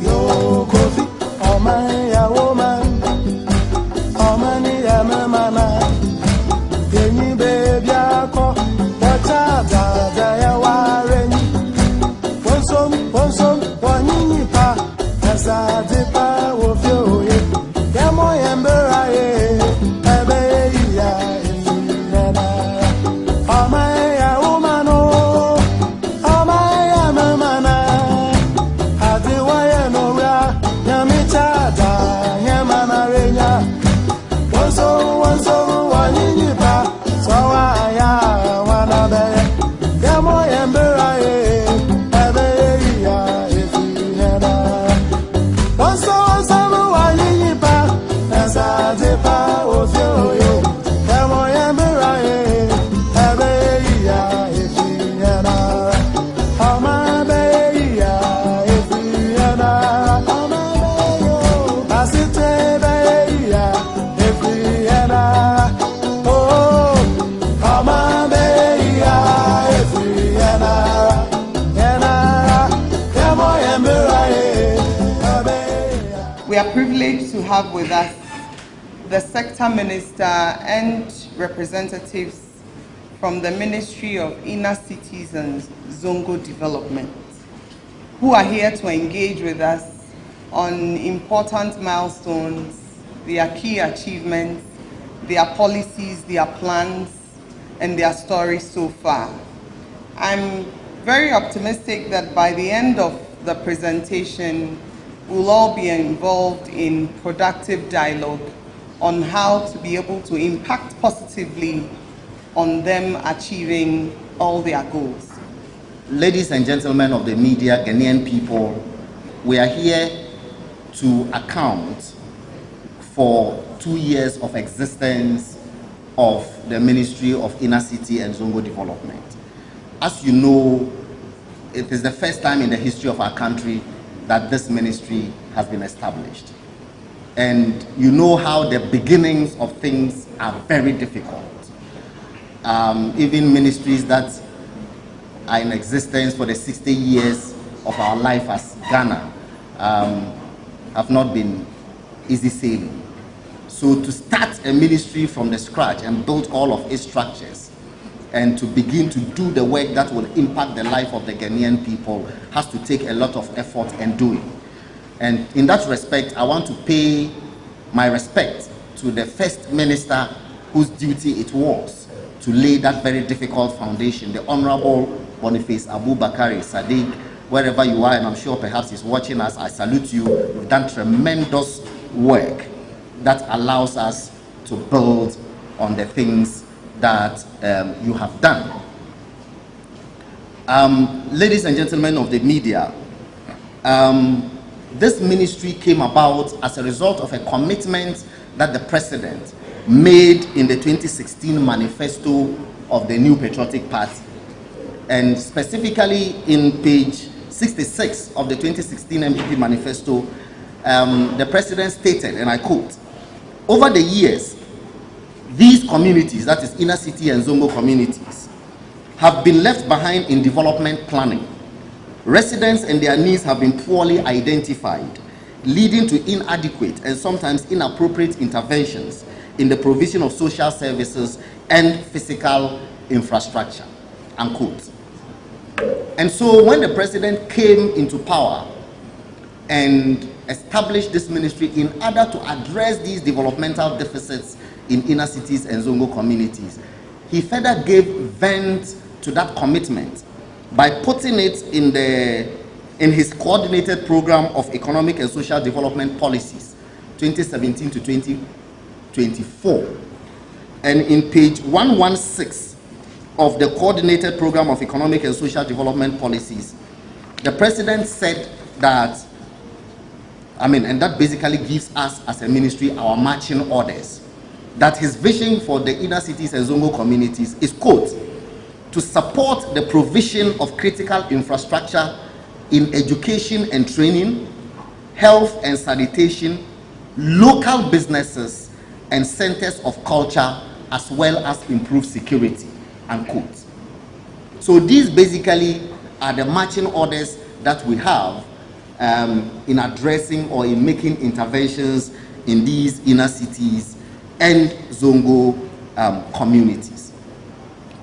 Yo, Kofi, oh my, ya woman, oh man, ya mama, Kenny baby, I call, watch out, ya warren, one some, one in pa, as I dip of you, Yamo Ember, oh my, ya woman, oh my, ya mama. We are privileged to have with us the sector minister and representatives from the Ministry of Inner Cities and Zongo Development, who are here to engage with us on important milestones, their key achievements, their policies, their plans, and their stories so far. I'm very optimistic that by the end of the presentation, we'll all be involved in productive dialogue on how to be able to impact positively on them achieving all their goals. Ladies and gentlemen of the media, Ghanaian people, we are here to account for 2 years of existence of the Ministry of Inner City and Zongo Development. As you know, it is the first time in the history of our country that this ministry has been established. And you know how the beginnings of things are very difficult. Even ministries that are in existence for the 60 years of our life as Ghana have not been easy sailing. So to start a ministry from the scratch and build all of its structures and to begin to do the work that will impact the life of the Ghanaian people has to take a lot of effort and doing. And in that respect, I want to pay my respect to the first minister whose duty it was to lay that very difficult foundation, the Honorable Boniface Abubakari Sadiq, wherever you are, and I'm sure perhaps he's watching us, I salute you. You've done tremendous work that allows us to build on the things that you have done. Ladies and gentlemen of the media, this ministry came about as a result of a commitment that the president made in the 2016 manifesto of the New Patriotic Party. And specifically in page 66 of the 2016 MPP manifesto, the president stated, and I quote, "Over the years, these communities, that is inner city and Zongo communities, have been left behind in development planning. Residents and their needs have been poorly identified, leading to inadequate and sometimes inappropriate interventions in the provision of social services and physical infrastructure," unquote. And so when the president came into power and established this ministry in order to address these developmental deficits in inner cities and Zongo communities, he further gave vent to that commitment by putting it in his coordinated program of economic and social development policies 2017 to 2024. And in page 116 of the coordinated program of economic and social development policies, the president said that, and that basically gives us as a ministry our marching orders, that his vision for the inner cities and Zongo communities is, quote, "to support the provision of critical infrastructure in education and training, health and sanitation, local businesses and centers of culture, as well as improve security," unquote. So these basically are the marching orders that we have in addressing or in making interventions in these inner cities and Zongo communities.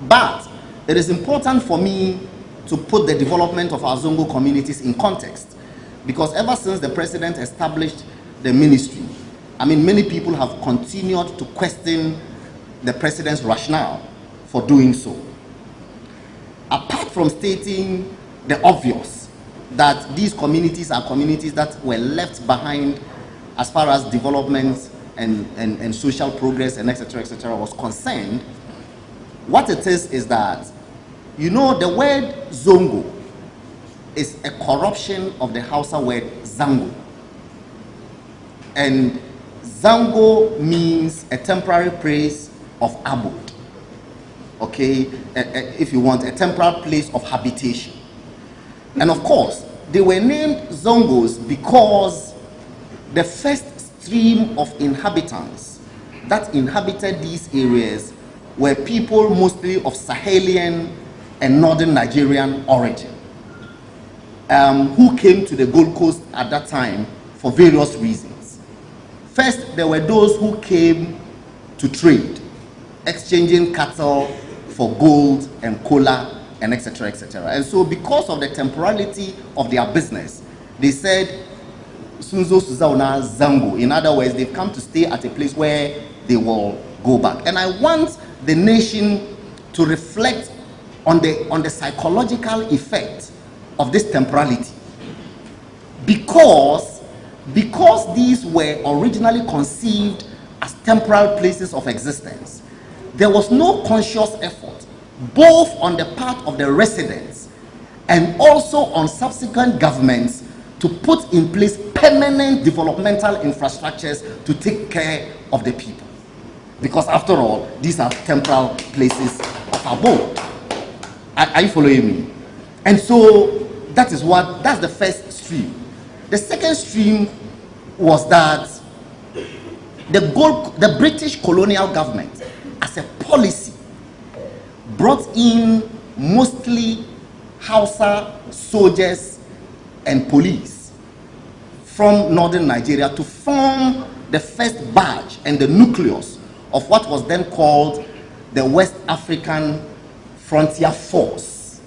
But it is important for me to put the development of our Zongo communities in context, because ever since the president established the ministry, I mean, many people have continued to question the president's rationale for doing so. Apart from stating the obvious, that these communities are communities that were left behind as far as development and social progress and etc. was concerned, what it is that, you know, the word Zongo is a corruption of the Hausa word Zango. And Zango means a temporary place of abode. Okay, if you want, a temporary place of habitation. And of course, they were named Zongos because the first stream of inhabitants that inhabited these areas were people mostly of Sahelian and northern Nigerian origin, who came to the Gold Coast at that time for various reasons. First, there were those who came to trade, exchanging cattle for gold and cola and etc. And so because of the temporality of their business, they said Sunzo Suzauna Zango. In other words, they've come to stay at a place where they will go back. And I want the nation to reflect on the psychological effect of this temporality. Because these were originally conceived as temporal places of existence, there was no conscious effort, both on the part of the residents and also on subsequent governments, to put in place permanent developmental infrastructures to take care of the people. Because after all, these are temporal places of abode. Are you following me? And so that's the first stream. The second stream was that the British colonial government, as a policy, brought in mostly Hausa soldiers and police from northern Nigeria to form the first batch and the nucleus of what was then called the West African Frontier Force,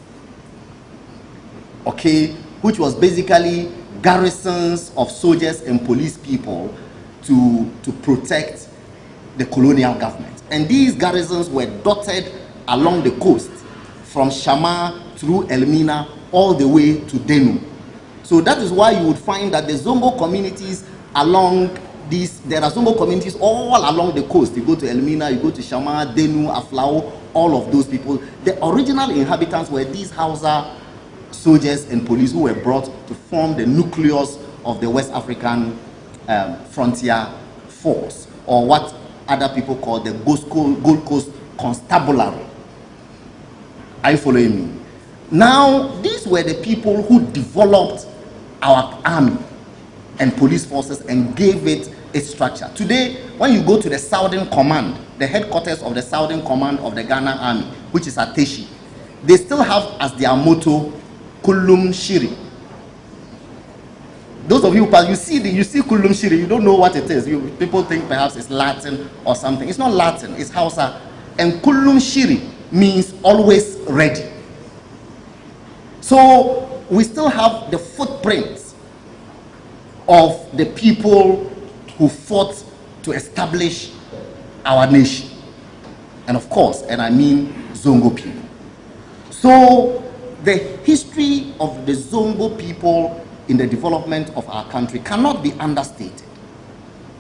okay, which was basically garrisons of soldiers and police people to protect the colonial government. And these garrisons were dotted along the coast from Shama through Elmina all the way to Denu. So that is why you would find that the Zongo communities along these, there are Zongo communities all along the coast. You go to Elmina, you go to Shama, Denu, Aflao, all of those people. The original inhabitants were these Hausa soldiers and police who were brought to form the nucleus of the West African Frontier Force, or what other people call the Gold Coast Constabulary. Are you following me? Now, these were the people who developed our army and police forces and gave it its structure. Today, when you go to the Southern Command, the headquarters of the Southern Command of the Ghana Army, which is at Teshi, they still have as their motto, Kulum Shiri. Those of you who pass, you see Kulum Shiri, you don't know what it is. People think perhaps it's Latin or something. It's not Latin, it's Hausa. And Kulum Shiri means always ready. So we still have the footprints of the people who fought to establish our nation. And of course, and I mean Zongo people. So the history of the Zongo people in the development of our country cannot be understated.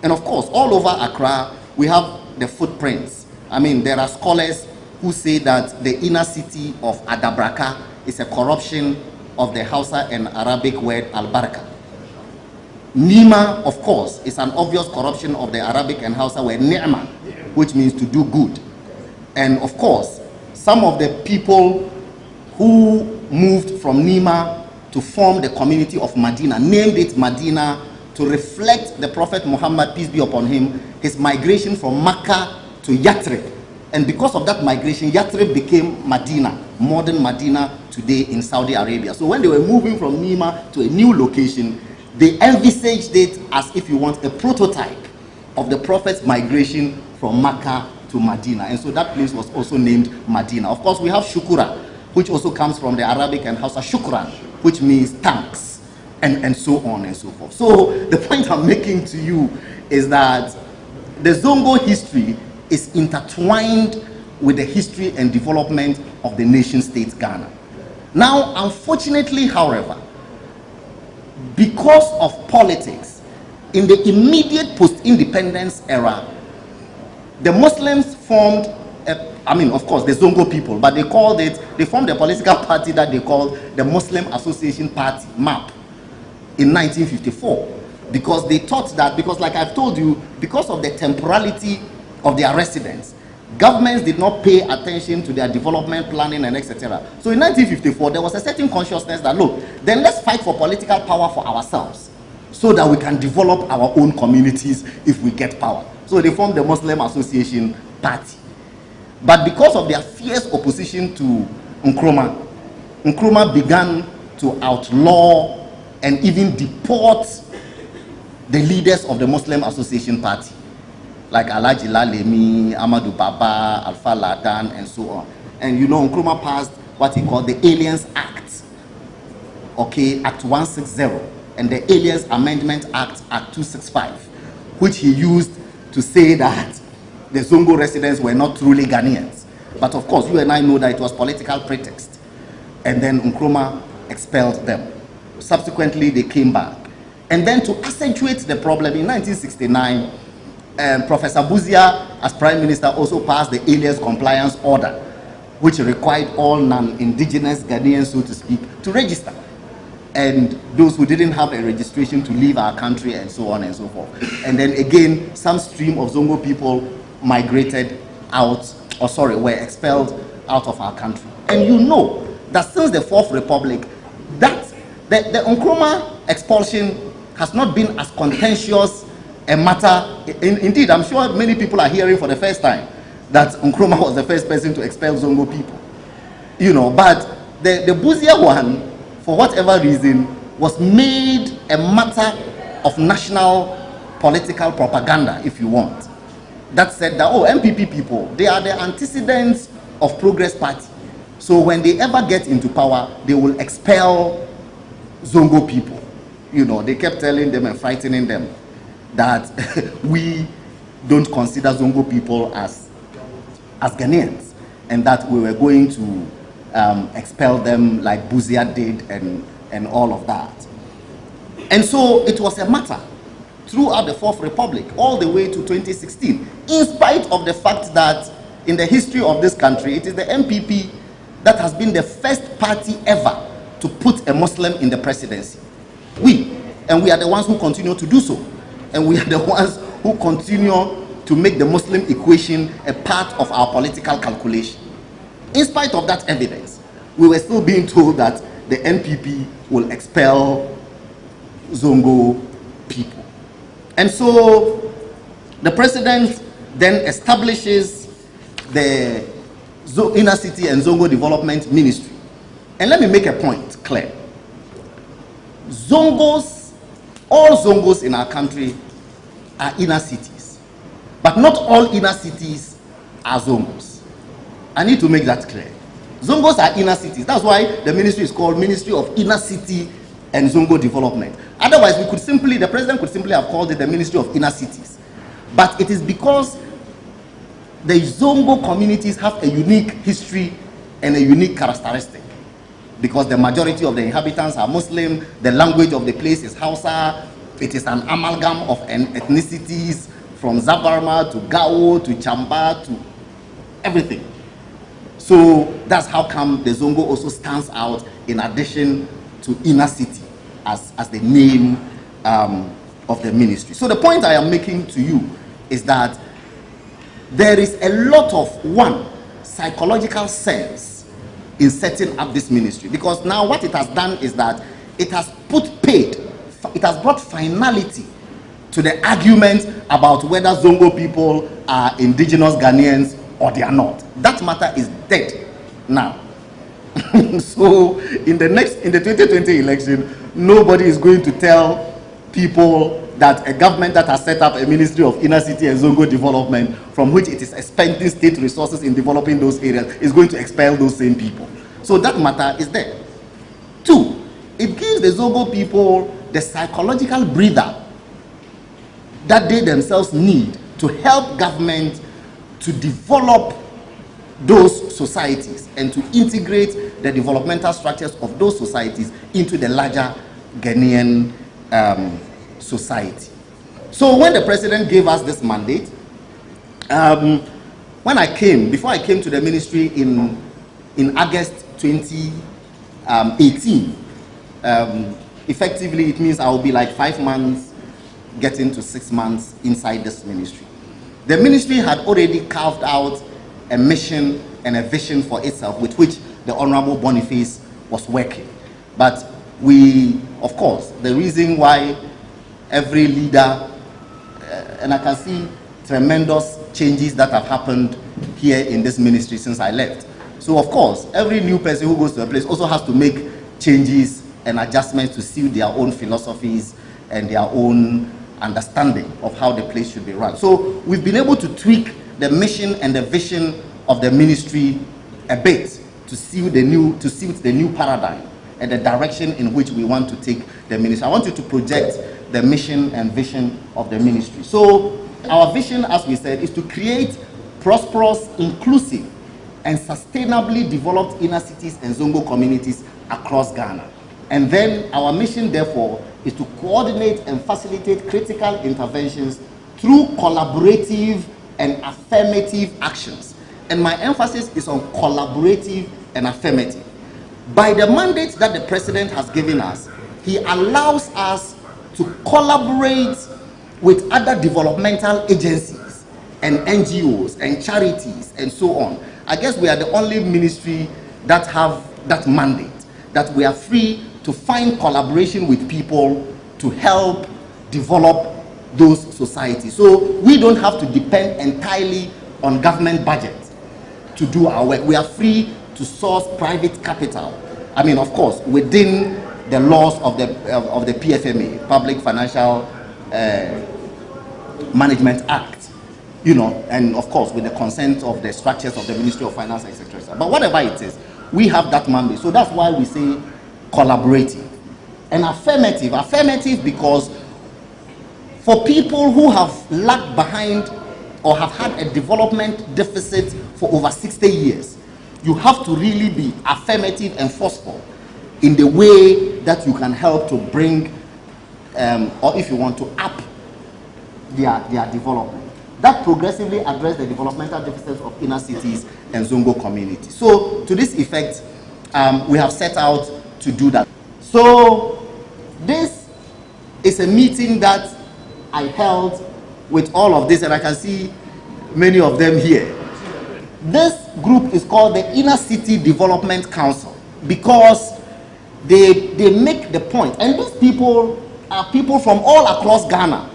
And of course, all over Accra, we have the footprints. I mean, there are scholars who say that the inner city of Adabraka is a corruption of the Hausa and Arabic word Al-Baraka. Nima, of course, is an obvious corruption of the Arabic and Hausa word Ni'ma, which means to do good. And of course, some of the people who moved from Nima to form the community of Medina named it Medina to reflect the Prophet Muhammad, peace be upon him, his migration from Mecca to Yathrib, And because of that migration, Yathrib became Medina, modern Medina today in Saudi Arabia. So when they were moving from Nima to a new location, they envisaged it as, if you want, a prototype of the Prophet's migration from Mecca to Medina. And so that place was also named Medina. Of course, we have Shukura, which also comes from the Arabic and Hausa Shukran, which means thanks, and so on and so forth. So the point I'm making to you is that the Zongo history is intertwined with the history and development of the nation state Ghana. Now, unfortunately, however, because of politics, in the immediate post-independence era, the Muslims formed, of course, the Zongo people, but they formed a political party that they called the Muslim Association Party, MAP, in 1954. Because they thought that, because like I've told you, because of the temporality of their residence, governments did not pay attention to their development planning and etc. So in 1954, there was a certain consciousness that, look, then let's fight for political power for ourselves so that we can develop our own communities if we get power. So they formed the Muslim Association Party. But because of their fierce opposition to Nkrumah, Nkrumah began to outlaw and even deport the leaders of the Muslim Association Party, like Alhaji Lalemi, Amadou Baba, Alpha Ladan, and so on. And you know, Nkrumah passed what he called the Aliens Act, okay, Act 160, and the Aliens Amendment Act, Act 265, which he used to say that the Zongo residents were not truly Ghanaians. But of course, you and I know that it was political pretext. And then Nkrumah expelled them. Subsequently, they came back. And then to accentuate the problem, in 1969, Professor Buzia, as Prime Minister, also passed the Aliens Compliance Order, which required all non-indigenous Ghanaians, so to speak, to register. And those who didn't have a registration to leave our country, and so on and so forth. And then again, some stream of Zongo people migrated out, were expelled out of our country. And you know that since the Fourth Republic, that the Nkrumah expulsion has not been as contentious a matter. Indeed, I'm sure many people are hearing for the first time that Nkrumah was the first person to expel Zongo people. You know, but the Buzia one, for whatever reason, was made a matter of national political propaganda, if you want. That said that, oh, MPP people, they are the antecedents of Progress Party. So when they ever get into power, they will expel Zongo people. You know, they kept telling them and frightening them that we don't consider Zongo people as Ghanaians, and that we were going to expel them like Buzia did and all of that. And so it was a matter throughout the Fourth Republic, all the way to 2016, in spite of the fact that in the history of this country, it is the MPP that has been the first party ever to put a Muslim in the presidency. And we are the ones who continue to do so. And we are the ones who continue to make the Muslim equation a part of our political calculation. In spite of that evidence, we were still being told that the NPP will expel Zongo people. And so the president then establishes the Inner City and Zongo Development Ministry. And let me make a point clear. All Zongos in our country are inner cities. But not all inner cities are Zongos. I need to make that clear. Zongos are inner cities. That's why the ministry is called Ministry of Inner City and Zongo Development. Otherwise, the president could simply have called it the Ministry of Inner Cities. But it is because the Zongo communities have a unique history and a unique characteristic. Because the majority of the inhabitants are Muslim, the language of the place is Hausa, it is an amalgam of ethnicities from Zabarma to Gao to Chamba to everything. So that's how come the Zongo also stands out in addition to Inner City as the name of the ministry. So the point I am making to you is that there is a lot of psychological sense in setting up this ministry, because now what it has done is that it has brought finality to the argument about whether Zongo people are indigenous Ghanaians or they are not. That matter is dead now. So in the 2020 election, nobody is going to tell people that a government that has set up a Ministry of Inner City and Zongo Development, from which it is expending state resources in developing those areas, is going to expel those same people. So that matter is there. 2, it gives the Zongo people the psychological breather that they themselves need to help government to develop those societies and to integrate the developmental structures of those societies into the larger Ghanaian society. So when the president gave us this mandate, before I came to the ministry in August 2018, effectively it means I will be like 5 months, getting to 6 months inside this ministry. The ministry had already carved out a mission and a vision for itself with which the Honorable Boniface was working. But we, of course, the reason why every leader, and I can see tremendous changes that have happened here in this ministry since I left. So of course, every new person who goes to a place also has to make changes and adjustments to suit their own philosophies and their own understanding of how the place should be run. So we've been able to tweak the mission and the vision of the ministry a bit to suit the new paradigm and the direction in which we want to take the ministry. I want you to project the mission and vision of the ministry. So our vision, as we said, is to create prosperous, inclusive, and sustainably developed inner cities and Zongo communities across Ghana. And then our mission, therefore, is to coordinate and facilitate critical interventions through collaborative and affirmative actions. And my emphasis is on collaborative and affirmative. By the mandate that the president has given us, he allows us to collaborate with other developmental agencies and NGOs and charities and so on. I guess we are the only ministry that have that mandate, that we are free to find collaboration with people to help develop those societies. So we don't have to depend entirely on government budget to do our work. We are free to source private capital. I mean, of course, within the laws of the PFMA, Public Financial Management Act, you know, and of course with the consent of the structures of the Ministry of Finance, etc. But whatever it is, we have that mandate. So that's why we say collaborative and affirmative. Affirmative because for people who have lagged behind or have had a development deficit for over 60 years, you have to really be affirmative and forceful in the way that you can help to bring, or if you want to up their development. That progressively address the developmental deficits of inner cities and Zongo communities. So to this effect, we have set out to do that. So this is a meeting that I held with all of this, and I can see many of them here. This group is called the Inner City Development Council because they make the point, and these people are people from all across Ghana.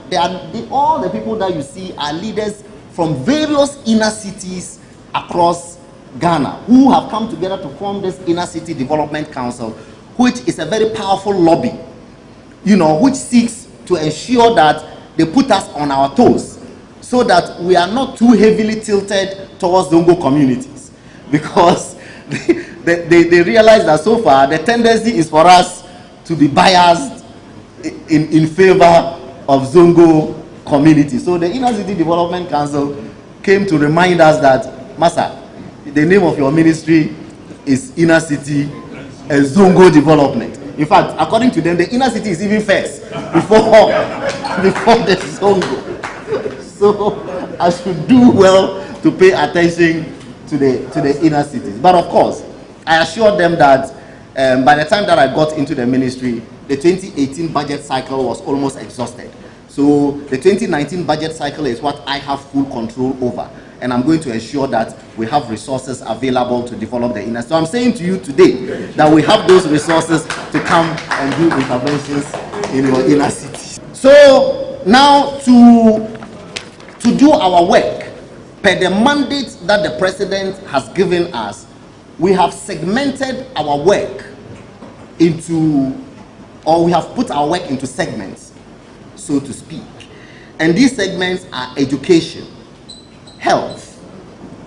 All the people that you see are leaders from various inner cities across Ghana who have come together to form this Inner City Development Council, which is a very powerful lobby, you know, which seeks to ensure that they put us on our toes so that we are not too heavily tilted towards Zongo communities, because they realize that so far the tendency is for us to be biased in favor of Zongo community. So the Inner City Development Council came to remind us that, Masa, the name of your ministry is Inner City and Zongo Development. In fact, according to them, the inner city is even first before the Zongo. So I should do well to pay attention to the inner cities. But of course, I assured them that by the time that I got into the ministry, the 2018 budget cycle was almost exhausted. So the 2019 budget cycle is what I have full control over. And I'm going to ensure that we have resources available to develop the inner. So I'm saying to you today that we have those resources to come and do interventions in your inner city. So now to do our work per the mandate that the president has given us, we have segmented our work into, or we have put our work into segments, so to speak. And these segments are education, health,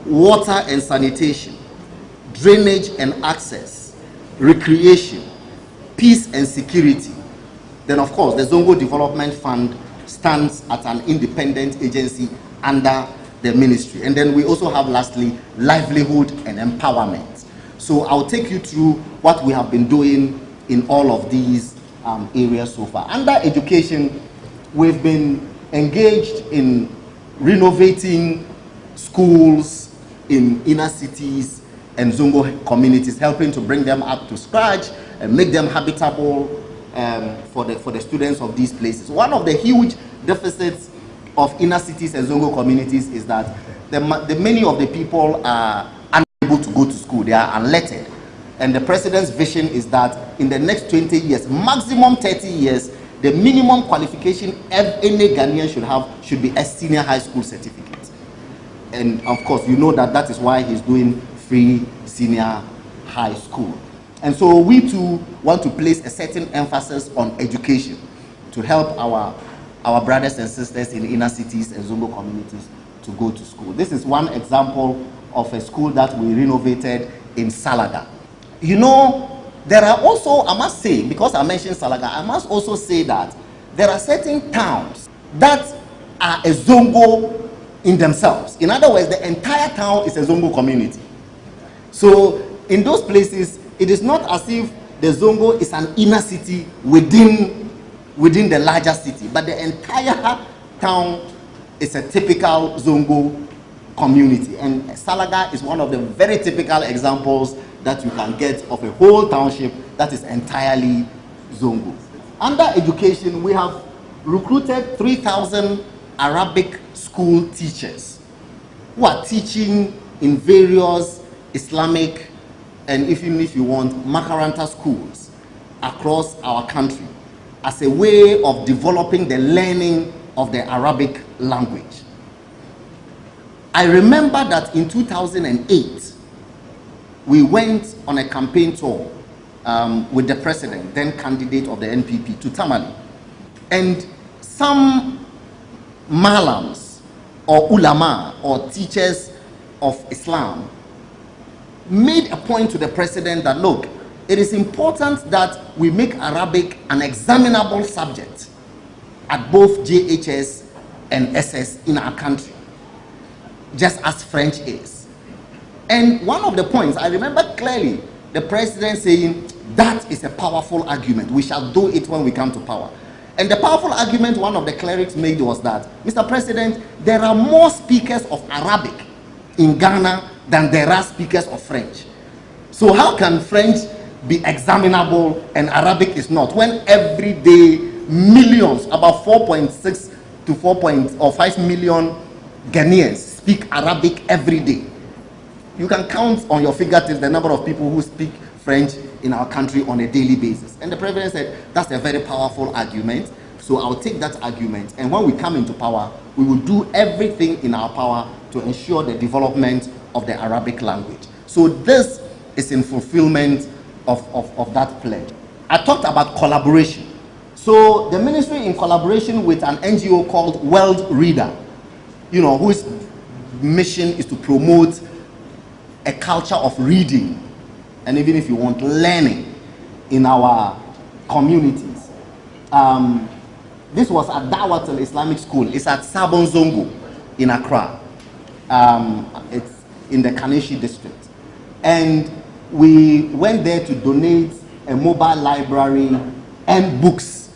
water and sanitation, drainage and access, recreation, peace and security. Then of course, the Zongo Development Fund stands as an independent agency under the ministry. And then we also have lastly, livelihood and empowerment. So I'll take you through what we have been doing in all of these areas so far. Under education, we've been engaged in renovating schools in inner cities and Zongo communities, helping to bring them up to scratch and make them habitable for the students of these places. One of the huge deficits of inner cities and Zongo communities is that many of the people are unable to go to school. They are unlettered. And the president's vision is that in the next 20 years, maximum 30 years, the minimum qualification any Ghanaian should have should be a senior high school certificate. And of course, you know that is why he's doing free senior high school. And so we too want to place a certain emphasis on education to help our brothers and sisters in inner cities and Zongo communities to go to school. This is one example of a school that we renovated in Salaga. You know, there are also, I must say, because I mentioned Salaga, I must also say that there are certain towns that are a Zongo in themselves. In other words, the entire town is a Zongo community. So in those places, it is not as if the Zongo is an inner city within the larger city, but the entire town is a typical Zongo community. And Salaga is one of the very typical examples that you can get of a whole township that is entirely Zongo. Under education, we have recruited 3,000 Arabic school teachers who are teaching in various Islamic and even if you want, Makaranta schools across our country as a way of developing the learning of the Arabic language. I remember that in 2008, we went on a campaign tour with the president, then candidate of the NPP, to Tamale. And some malams or ulama or teachers of Islam made a point to the president that, look, it is important that we make Arabic an examinable subject at both JHS and SS in our country, just as French is. And one of the points, I remember clearly the president saying, that is a powerful argument. We shall do it when we come to power. And the powerful argument one of the clerics made was that, Mr. President, there are more speakers of Arabic in Ghana than there are speakers of French. So how can French be examinable and Arabic is not, when every day millions, about 4.6 to 5 million Ghanaians speak Arabic every day? You can count on your fingertips the number of people who speak French in our country on a daily basis. And the president said, that's a very powerful argument, so I'll take that argument, and when we come into power, we will do everything in our power to ensure the development of the Arabic language. So this is in fulfillment of that pledge. I talked about collaboration. So the ministry, in collaboration with an NGO called World Reader, you know, whose mission is to promote a culture of reading, and even if you want, learning in our communities. This was at Dawatul Islamic School. It's at Sabon Zongo in Accra. It's in the Kaneshi district. And we went there to donate a mobile library and books.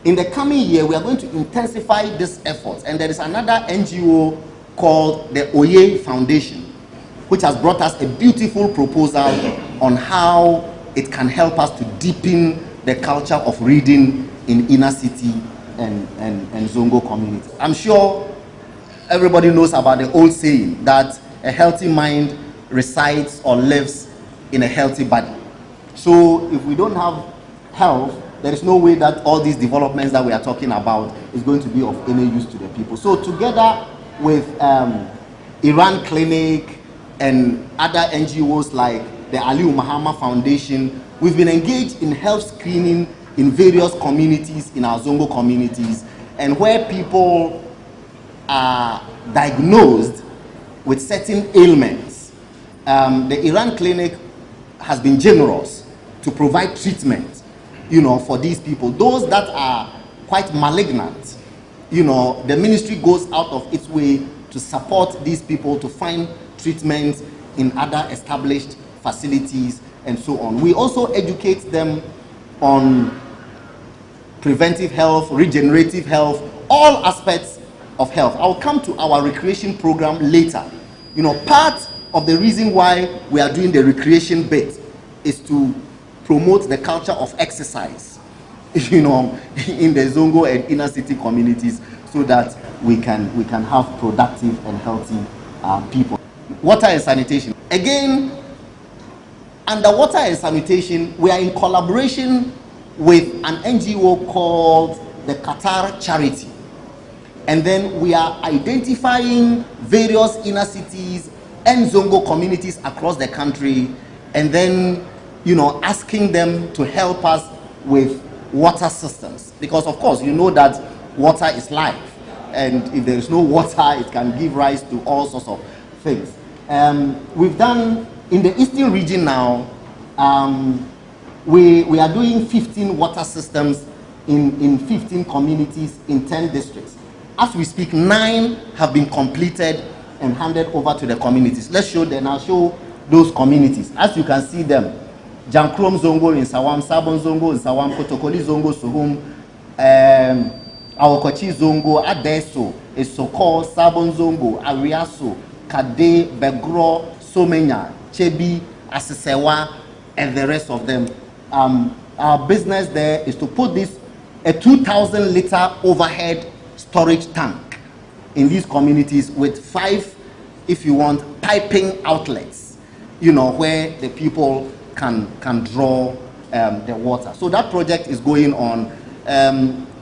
In the coming year, we are going to intensify this effort. And there is another NGO called the Oye Foundation, which has brought us a beautiful proposal on how it can help us to deepen the culture of reading in inner city and Zongo community. I'm sure everybody knows about the old saying that a healthy mind resides or lives in a healthy body. So if we don't have health, there is no way that all these developments that we are talking about is going to be of any use to the people. So together with Iran Clinic, and other NGOs like the Aliu Mahama Foundation, we've been engaged in health screening in various communities, in our Zongo communities, and where people are diagnosed with certain ailments. The Iran Clinic has been generous to provide treatment, for these people. Those that are quite malignant, the ministry goes out of its way to support these people to find treatment in other established facilities and so on. We also educate them on preventive health, regenerative health, all aspects of health. I'll come to our recreation program later. Part of the reason why we are doing the recreation bit is to promote the culture of exercise, in the Zongo and inner city communities, so that we can have productive and healthy people. Water and sanitation. Again, under water and sanitation, we are in collaboration with an NGO called the Qatar Charity. And then we are identifying various inner cities and Zongo communities across the country, and then, asking them to help us with water systems. Because of course, that water is life. And if there is no water, it can give rise to all sorts of things. We've done, in the eastern region now, we are doing 15 water systems in 15 communities in 10 districts. As we speak, 9 have been completed and handed over to the communities. Let's show them. I'll show those communities. As you can see them, Jankrom Zongo in Sawam, Sabon Zongo in Sawam, Kotokoli Zongo, Suhum, Awokochi Zongo, Adeso, Esoko, Sabon Zongo, Ariaso, Kade, Begro, Somenya, Chebi, Asisewa, and the rest of them. Our business there is to put a 2,000 liter overhead storage tank in these communities with 5, if you want, piping outlets, where the people can draw the water. So that project is going on.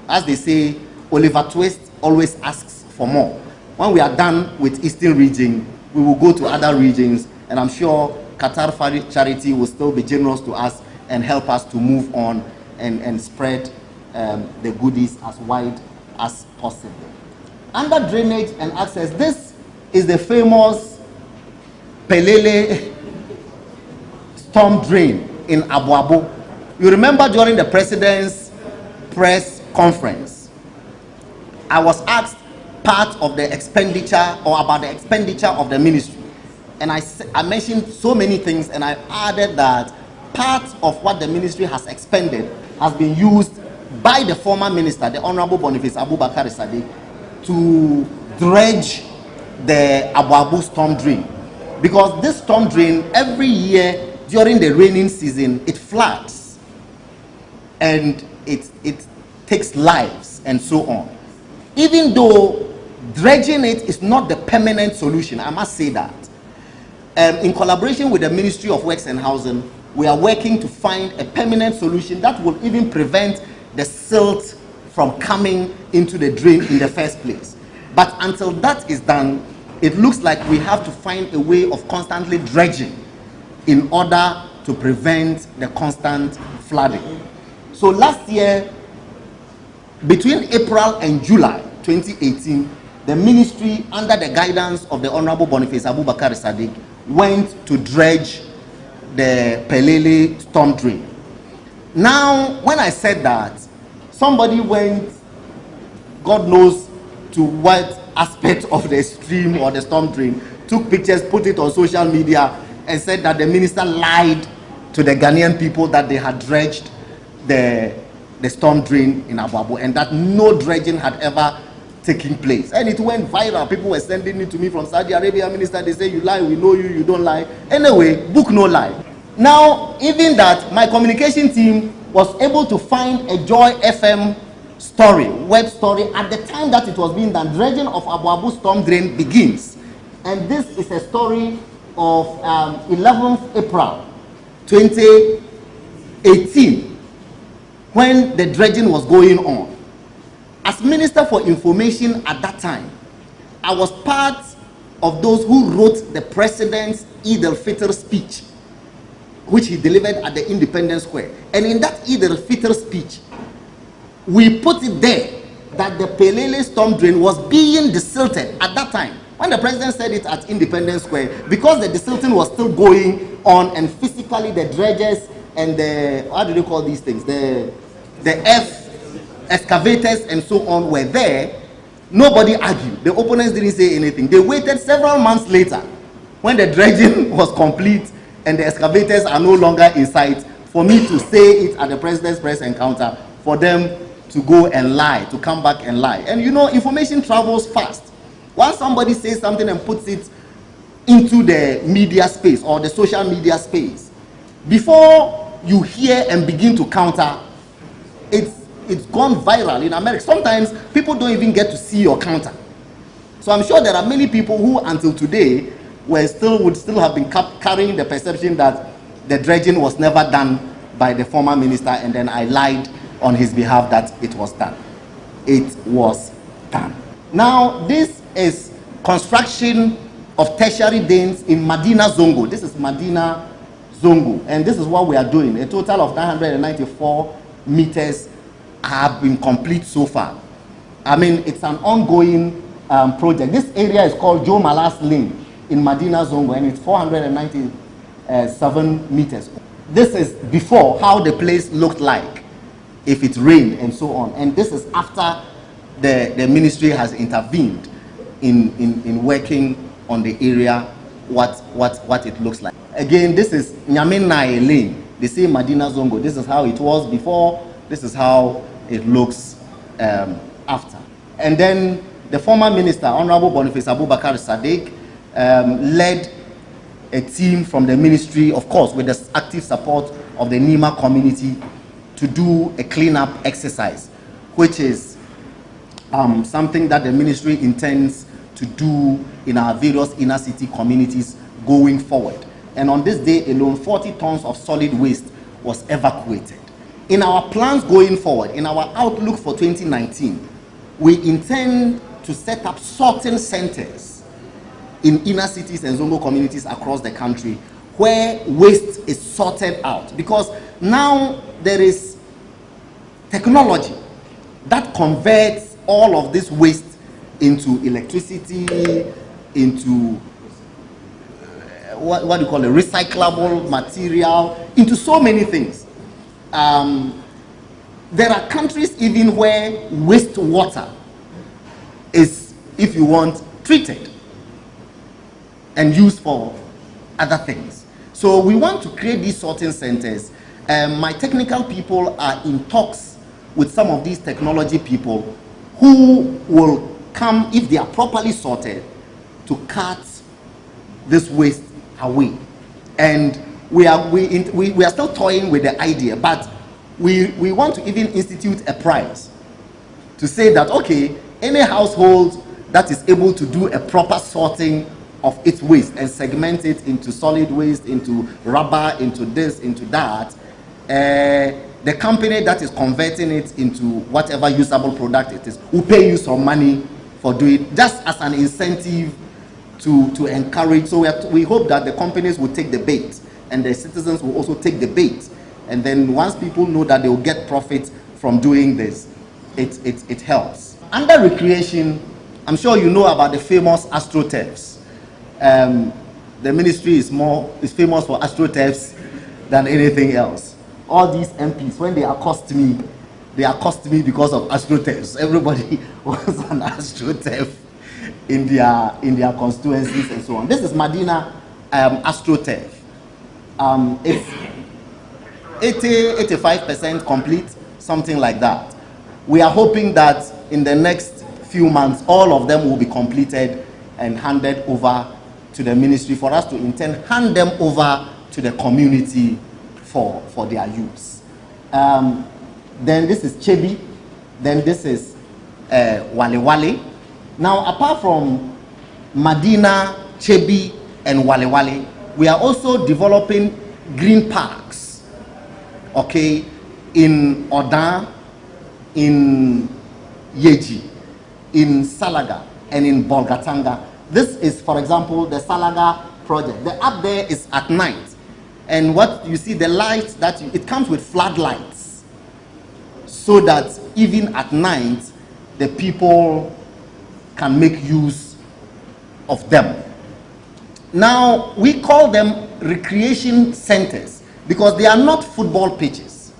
As they say, Oliver Twist always asks for more. When we are done with Eastern region, we will go to other regions, and I'm sure Qatar Charity will still be generous to us and help us to move on and spread the goodies as wide as possible. Under drainage and access, this is the famous Pelele storm drain in Abuabo. You remember during the president's press conference, I was asked part of the expenditure or about the expenditure of the ministry. And I mentioned so many things, and I added that part of what the ministry has expended has been used by the former minister, the Honorable Boniface Abubakar Sadiq, to dredge the Abuabu storm drain. Because this storm drain, every year during the raining season, it floods and it takes lives and so on. Even though dredging it is not the permanent solution, I must say that. In collaboration with the Ministry of Works and Housing, we are working to find a permanent solution that will even prevent the silt from coming into the drain in the first place. But until that is done, it looks like we have to find a way of constantly dredging in order to prevent the constant flooding. So last year, between April and July 2018, the ministry, under the guidance of the Honorable Boniface Abubakar Sadiq, went to dredge the Pelele storm drain. Now, when I said that, somebody went, God knows to what aspect of the stream or the storm drain, took pictures, put it on social media, and said that the minister lied to the Ghanaian people that they had dredged the storm drain in Abuabu, and that no dredging had ever taken place. And it went viral. People were sending it to me from Saudi Arabia. Minister, they say, you lie, we know you, you don't lie. Anyway, book no lie. Now, even that, my communication team was able to find a Joy FM story, web story, at the time that it was being done. Dredging of Abuabu storm drain begins. And this is a story of 11th April 2018, when the dredging was going on. As Minister for Information at that time, I was part of those who wrote the president's Eid al-Fitr speech, which he delivered at the Independence Square. And in that Eid al-Fitr speech, we put it there that the Pelele storm drain was being desilted at that time. When the president said it at Independence Square, because the desilting was still going on, and physically the dredges and the, how do they call these things, the excavators and so on were there, nobody argued. The opponents didn't say anything. They waited several months later, when the dredging was complete and the excavators are no longer in sight, for me to say it at the president's press encounter, for them to go and lie, to come back and lie. And you know, information travels fast. Once somebody says something and puts it into the media space or the social media space, before you hear and begin to counter, it's gone viral in America. Sometimes people don't even get to see your counter. So I'm sure there are many people who until today would still have been carrying the perception that the dredging was never done by the former minister, and then I lied on his behalf that it was done. It was done. Now, this is construction of tertiary dams in Medina Zongo. This is Medina Zongo, and this is what we are doing. A total of 994 meters have been complete so far. I mean, it's an ongoing project. This area is called Joe Malas Lane in Medina Zongo, and it's 497 meters. This is before how the place looked like if it rained and so on. And this is after the ministry has intervened in working on the area, what it looks like. Again, this is Nyaminae Lane. They say Medina Zongo. This is how it was before. This is how it looks after. And then the former minister, Honorable Boniface Abubakar Sadiq, led a team from the ministry, of course, with the active support of the Nima community, to do a cleanup exercise, which is something that the ministry intends to do in our various inner city communities going forward. And on this day alone, 40 tons of solid waste was evacuated. In our plans going forward, in our outlook for 2019, we intend to set up sorting centers in inner cities and Zongo communities across the country where waste is sorted out. Because now there is technology that converts all of this waste into electricity, into what do you call it, recyclable material, into so many things. There are countries even where wastewater is, if you want, treated and used for other things. So we want to create these sorting centers. My technical people are in talks with some of these technology people who will come, if they are properly sorted, to cut this waste away. And we are still toying with the idea, but we want to even institute a prize to say that, okay, any household that is able to do a proper sorting of its waste and segment it into solid waste, into rubber, into this, into that, the company that is converting it into whatever usable product it is will pay you some money for doing it, just as an incentive to encourage. So we hope that the companies will take the bait and the citizens will also take the bait. And then once people know that they will get profit from doing this, it helps. Under recreation, I'm sure you know about the famous astroturfs. The ministry is famous for astroturfs than anything else. All these MPs, when they accost me because of astroturfs. Everybody was an astroturf in their constituencies and so on. This is Medina astroturf. It's 85% complete, something like that. We are hoping that in the next few months, all of them will be completed and handed over to the ministry for us to hand them over to the community for their use. Then this is Chebi, then this is Wale Wale. Now, apart from Medina, Chebi, and Wale Wale, we are also developing green parks, okay, in Odan, in Yeji, in Salaga, and in Bolgatanga. This is, for example, the Salaga project. The app there is at night. And what you see, the lights it comes with floodlights, so that even at night, the people can make use of them. Now, we call them recreation centers because they are not football pitches.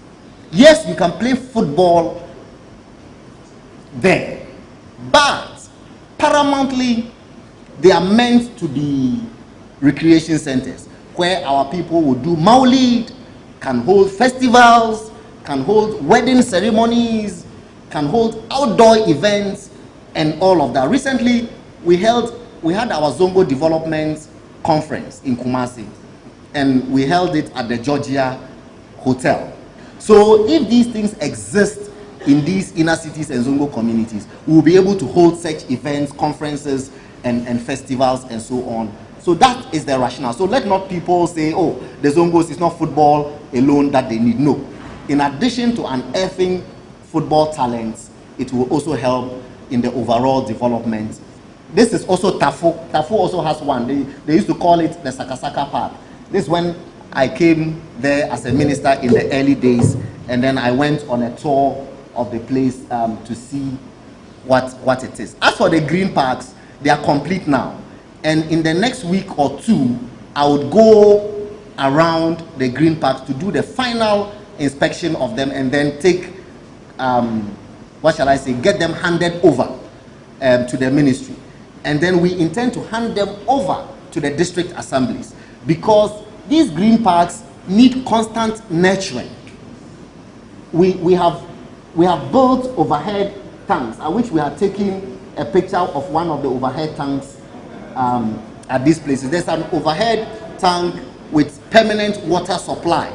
Yes, you can play football there, but paramountly, they are meant to be recreation centers where our people will do maulid, can hold festivals, can hold wedding ceremonies, can hold outdoor events, and all of that. Recently, we had our Zongo Development Conference in Kumasi, and we held it at the Georgia Hotel. So if these things exist in these inner cities and Zongo communities, we will be able to hold such events, conferences, and festivals, and so on. So that is the rationale. So let not people say, oh, the Zongos is not football alone that they need. No. In addition to unearthing football talents, it will also help in the overall development. This is also Tafu. Tafu also has one. They used to call it the Sakasaka Park. This is when I came there as a minister in the early days, and then I went on a tour of the place to see what it is. As for the green parks, they are complete now. And in the next week or two, I would go around the green parks to do the final inspection of them and then take, get them handed over to the ministry. And then we intend to hand them over to the district assemblies because these green parks need constant nurturing. We have built overhead tanks, at which we are taking a picture of one of the overhead tanks at these places. There's an overhead tank with permanent water supply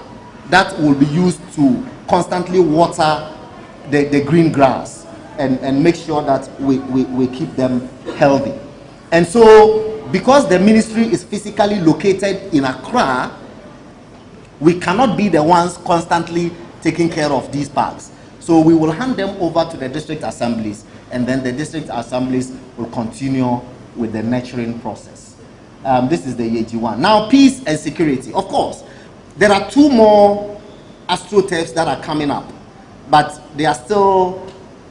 that will be used to constantly water the green grass and make sure that we keep them healthy. And so, because the ministry is physically located in Accra, we cannot be the ones constantly taking care of these parks. So we will hand them over to the district assemblies, and then the district assemblies will continue with the nurturing process. This is the Yeji one. Now, peace and security. Of course, there are two more astroturfs that are coming up, but they are still,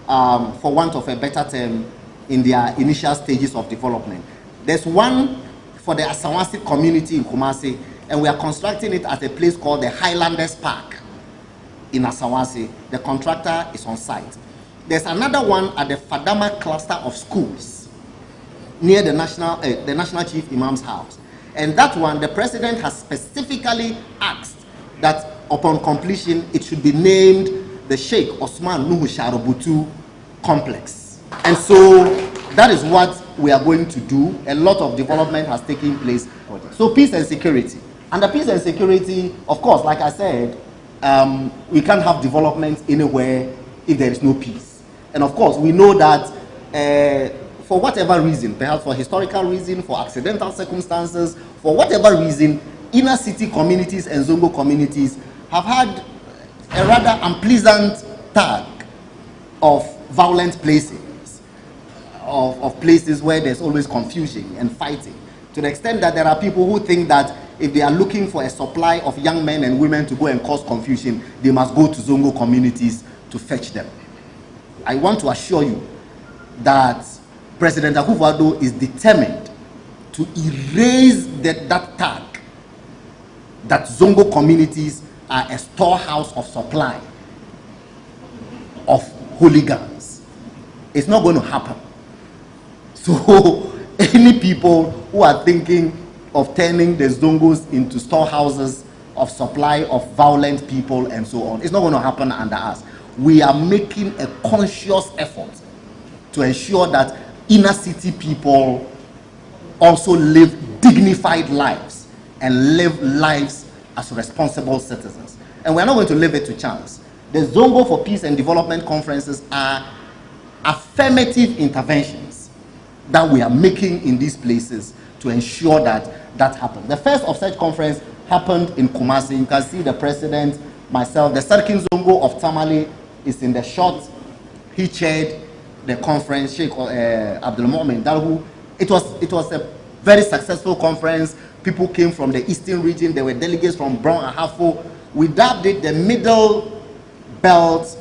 for want of a better term, in their initial stages of development. There's one for the Asawasi community in Kumasi, and we are constructing it at a place called the Highlanders Park in Asawasi. The contractor is on site. There's another one at the Fadama cluster of schools near the National Chief Imam's house. And that one, the president has specifically asked that upon completion, it should be named the Sheikh Osman Nuhu Sharobutu Complex. And so that is what we are going to do. A lot of development has taken place. So peace and security. Under peace and security, of course, like I said, we can't have development anywhere if there is no peace. And of course, we know that for whatever reason, perhaps for historical reason, for accidental circumstances, for whatever reason, inner city communities and Zongo communities have had a rather unpleasant tag of violent places, of places where there's always confusion and fighting, to the extent that there are people who think that if they are looking for a supply of young men and women to go and cause confusion, they must go to Zongo communities to fetch them. I want to assure you that President Akufo-Addo is determined to erase that tag that Zongo communities are a storehouse of supply of hooligans. It's not going to happen. So any people who are thinking of turning the Zongos into storehouses of supply of violent people and so on, it's not going to happen under us. We are making a conscious effort to ensure that inner city people also live dignified lives and live lives as responsible citizens. And we're not going to leave it to chance. The Zongo for Peace and Development conferences are affirmative interventions that we are making in these places to ensure that that happens. The first of such conference happened in Kumasi. You can see the president, myself, the Sarkin Zongo of Tamale is in the shot. He chaired the conference. Sheikh Abdul Mu'min Dalhu It was a very successful conference. People came from the eastern region. There were delegates from Brown and Ahafo. We dubbed it the Middle Belt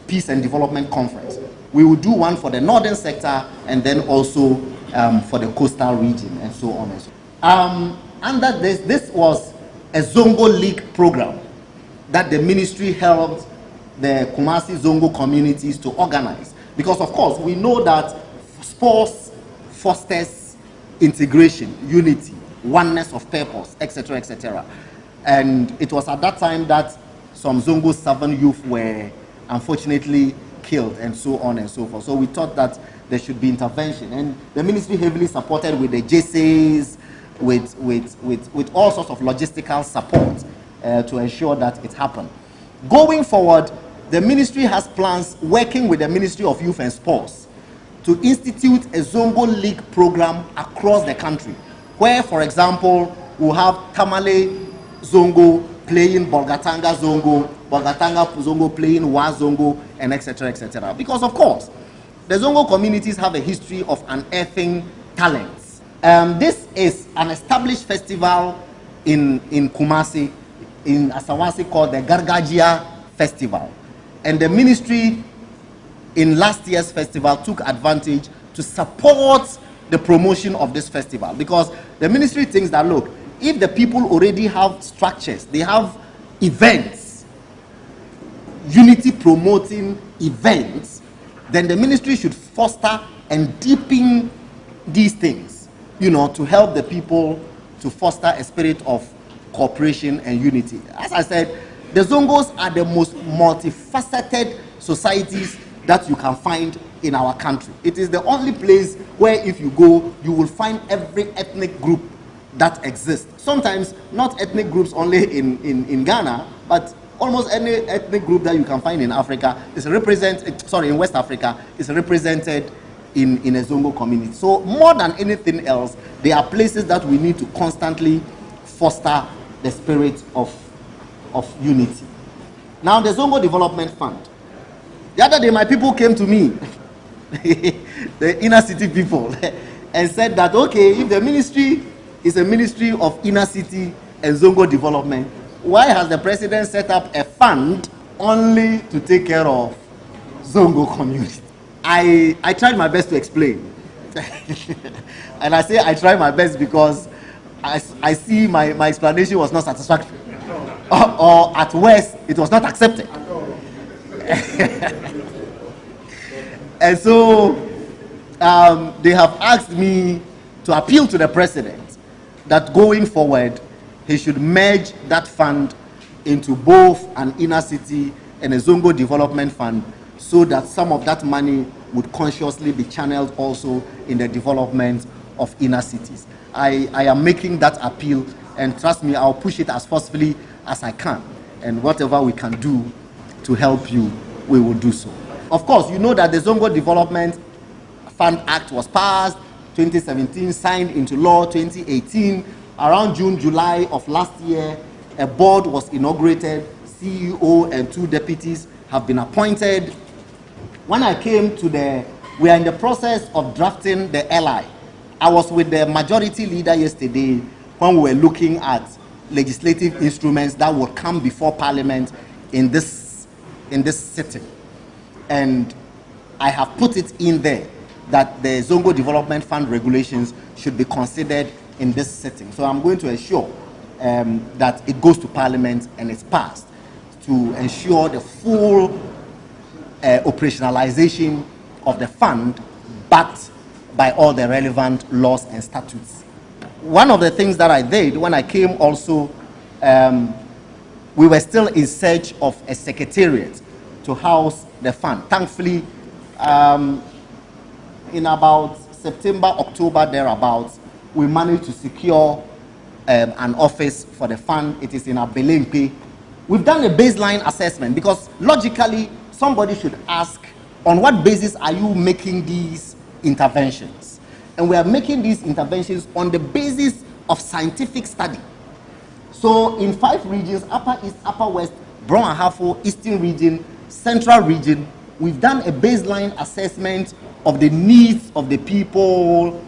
Peace and Development Conference. We will do one for the northern sector and then also for the coastal region and so on and so on. Under this was a Zongo League program that the ministry helped the Kumasi Zongo communities to organize. Because of course, we know that sports fosters integration, unity, oneness of purpose, etc., etc. And it was at that time that some Zongo 7 youth were unfortunately killed and so on and so forth. So we thought that there should be intervention. And the ministry heavily supported with the JCs, with all sorts of logistical support to ensure that it happened. Going forward, the ministry has plans working with the Ministry of Youth and Sports to institute a Zongo League program across the country, where, for example, we'll have Tamale Zongo playing Bolgatanga Zongo, Bolgatanga Zongo playing Wa Zongo, and etc., etc. Because, of course, the Zongo communities have a history of unearthing talents. This is an established festival in Kumasi, in Asawasi, called the Gargajia Festival. And the ministry in last year's festival took advantage to support the promotion of this festival, because the ministry thinks that, look, if the people already have structures, they have events, unity promoting events, then the ministry should foster and deepen these things, you know, to help the people to foster a spirit of cooperation and unity. As I said, the Zongos are the most multifaceted societies that you can find in our country. It is the only place where if you go, you will find every ethnic group that exists. Sometimes not ethnic groups only in Ghana, but almost any ethnic group that you can find in Africa is represented, in West Africa, is represented in a Zongo community. So more than anything else, there are places that we need to constantly foster the spirit of unity. Now, the Zongo Development Fund. The other day, my people came to me, the inner city people, and said that, okay, if the ministry is a ministry of inner city and Zongo development, why has the president set up a fund only to take care of Zongo community? I tried my best to explain. And I say I tried my best because I see my explanation was not satisfactory. Or at worst, it was not accepted. And so they have asked me to appeal to the president that going forward, he should merge that fund into both an inner city and a Zongo development fund, so that some of that money would consciously be channeled also in the development of inner cities. I am making that appeal, and trust me, I'll push it as forcefully as I can. And whatever we can do to help you, we will do so. Of course, you know that the Zongo Development Fund Act was passed 2017, signed into law 2018. Around June, July of last year, a board was inaugurated. CEO and 2 deputies have been appointed. When I came to we are in the process of drafting the LI. I was with the majority leader yesterday when we were looking at legislative instruments that will come before Parliament in this sitting. And I have put it in there that the Zongo Development Fund regulations should be considered in this sitting. So I'm going to ensure that it goes to Parliament and it's passed to ensure the full operationalization of the fund, backed by all the relevant laws and statutes. One of the things that I did when I came also, we were still in search of a secretariat to house the fund. Thankfully, in about September, October, thereabouts, we managed to secure an office for the fund. It is in Abelempe. We've done a baseline assessment because logically, somebody should ask, on what basis are you making these interventions? And we are making these interventions on the basis of scientific study. So in 5 regions, Upper East, Upper West, Brown and Ahafo, Eastern region, Central region, we've done a baseline assessment of the needs of the people,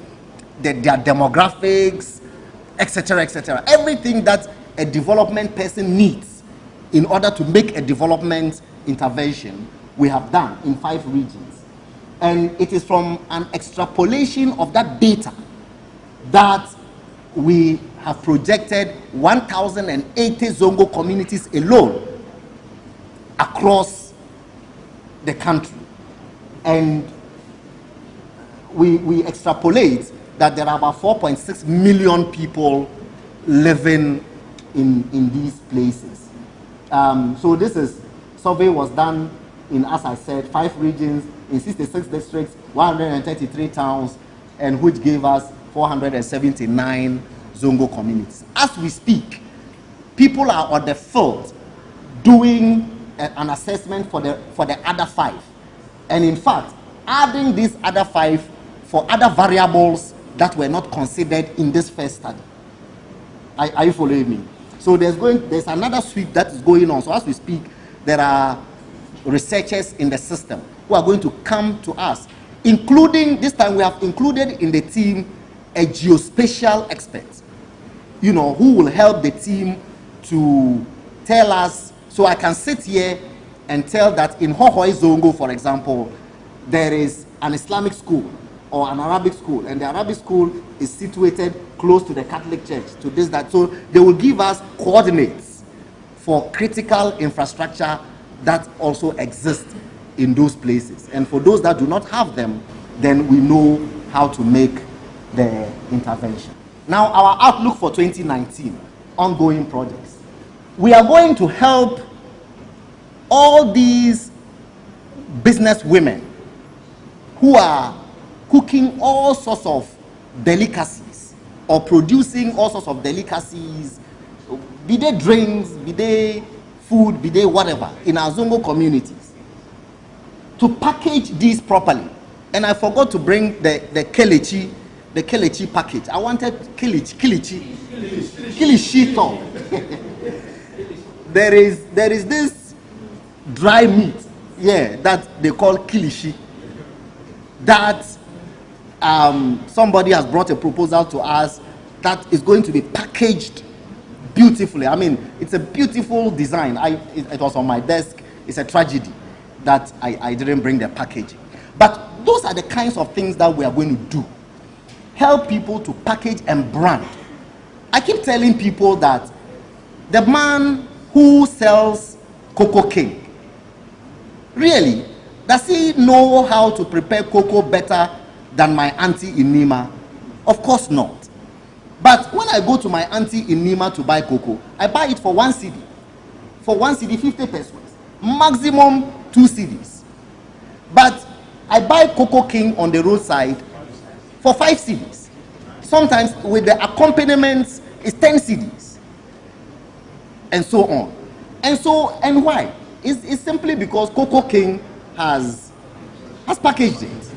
their demographics, etc., etc. Everything that a development person needs in order to make a development intervention, we have done in 5 regions. And it is from an extrapolation of that data that we have projected 1,080 Zongo communities alone across the country. And we extrapolate that there are about 4.6 million people living in these places. So this survey was done in, as I said, 5 regions, in 66 districts, 133 towns, and which gave us 479 Zongo communities. As we speak, people are on the field doing an assessment for the other 5. And in fact, adding these other 5 for other variables that were not considered in this first study. Are you following me? So there's another sweep that is going on. So as we speak, there are researchers in the system who are going to come to us, including, this time we have included in the team a geospatial expert, you know, who will help the team to tell us. So I can sit here and tell that in Hohoi Zongo, for example, there is an Islamic school or an Arabic school, and the Arabic school is situated close to the Catholic Church, to this, that. So they will give us coordinates for critical infrastructure that also exists in those places. And for those that do not have them, then we know how to make the intervention. Now, our outlook for 2019, ongoing projects. We are going to help all these business women who are cooking all sorts of delicacies or producing all sorts of delicacies, be they drinks, be they food, be they whatever, in our Zongo communities, to package these properly. And I forgot to bring the kelechi package. I wanted kilichi top. There is this dry meat, yeah, that they call kilishi, that somebody has brought a proposal to us that is going to be packaged beautifully. I mean, it's a beautiful design. It was on my desk. It's a tragedy that I didn't bring the packaging. But those are the kinds of things that we are going to do. Help people to package and brand. I keep telling people that the man who sells Cocoa King, really, does he know how to prepare cocoa better than my auntie in Nima? Of course not. But when I go to my auntie in Nima to buy cocoa, I buy it for 1 cedi. For 1 cedi, 50 pesos. Maximum 2 cedis. But I buy Cocoa King on the roadside for 5 cedis. Sometimes with the accompaniments, it's 10 cedis. And so on. And why? It's simply because Cocoa King has packaged it.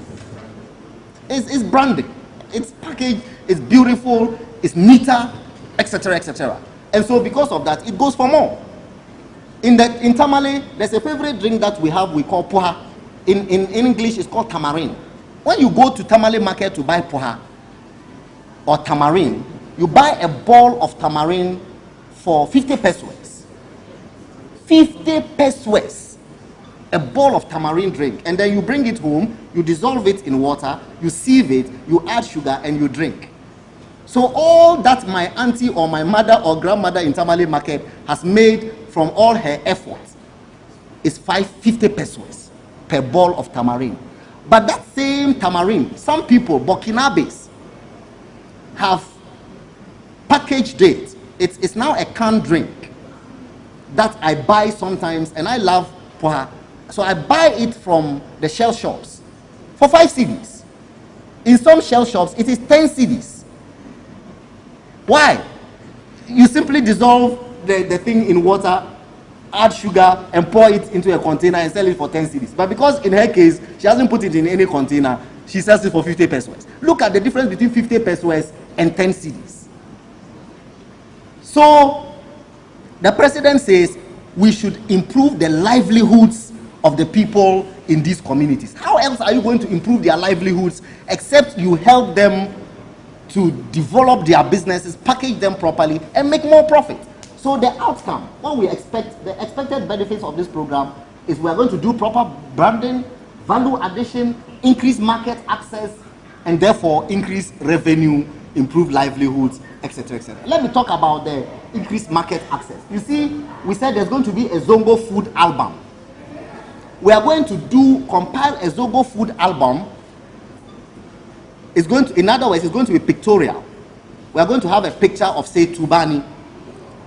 It's branded. It's packaged, it's beautiful, it's neater, etc., etc. And so because of that, it goes for more. In Tamale, there's a favorite drink that we have, we call poha. In English, it's called tamarind. When you go to Tamale market to buy poha or tamarind, you buy a ball of tamarind for 50 pesos. 50 pesos. A bowl of tamarind drink. And then you bring it home, you dissolve it in water, you sieve it, you add sugar, and you drink. So all that my auntie or my mother or grandmother in Tamale market has made from all her efforts is 50 pesos per bowl of tamarind. But that same tamarind, some people, Burkinabes, have packaged it. It's now a canned drink that I buy sometimes, and I love poha. So I buy it from the shell shops for 5 cedis. In some shell shops, it is 10 cedis. Why? You simply dissolve the thing in water, add sugar, and pour it into a container and sell it for 10 cedis. But because in her case, she hasn't put it in any container, she sells it for 50 pesos. Look at the difference between 50 pesos and 10 cedis. So the president says we should improve the livelihoods of the people in these communities. How else are you going to improve their livelihoods except you help them to develop their businesses, package them properly, and make more profit? So the outcome, what we expect, the expected benefits of this program is we are going to do proper branding, value addition, increase market access, and therefore increase revenue, improve livelihoods, etc., etc. Let me talk about the increased market access. You see, we said there's going to be a Zongo food album. We are going to compile a Zongo food album. It's going to, in other words, it's going to be pictorial. We are going to have a picture of, say, Tubani,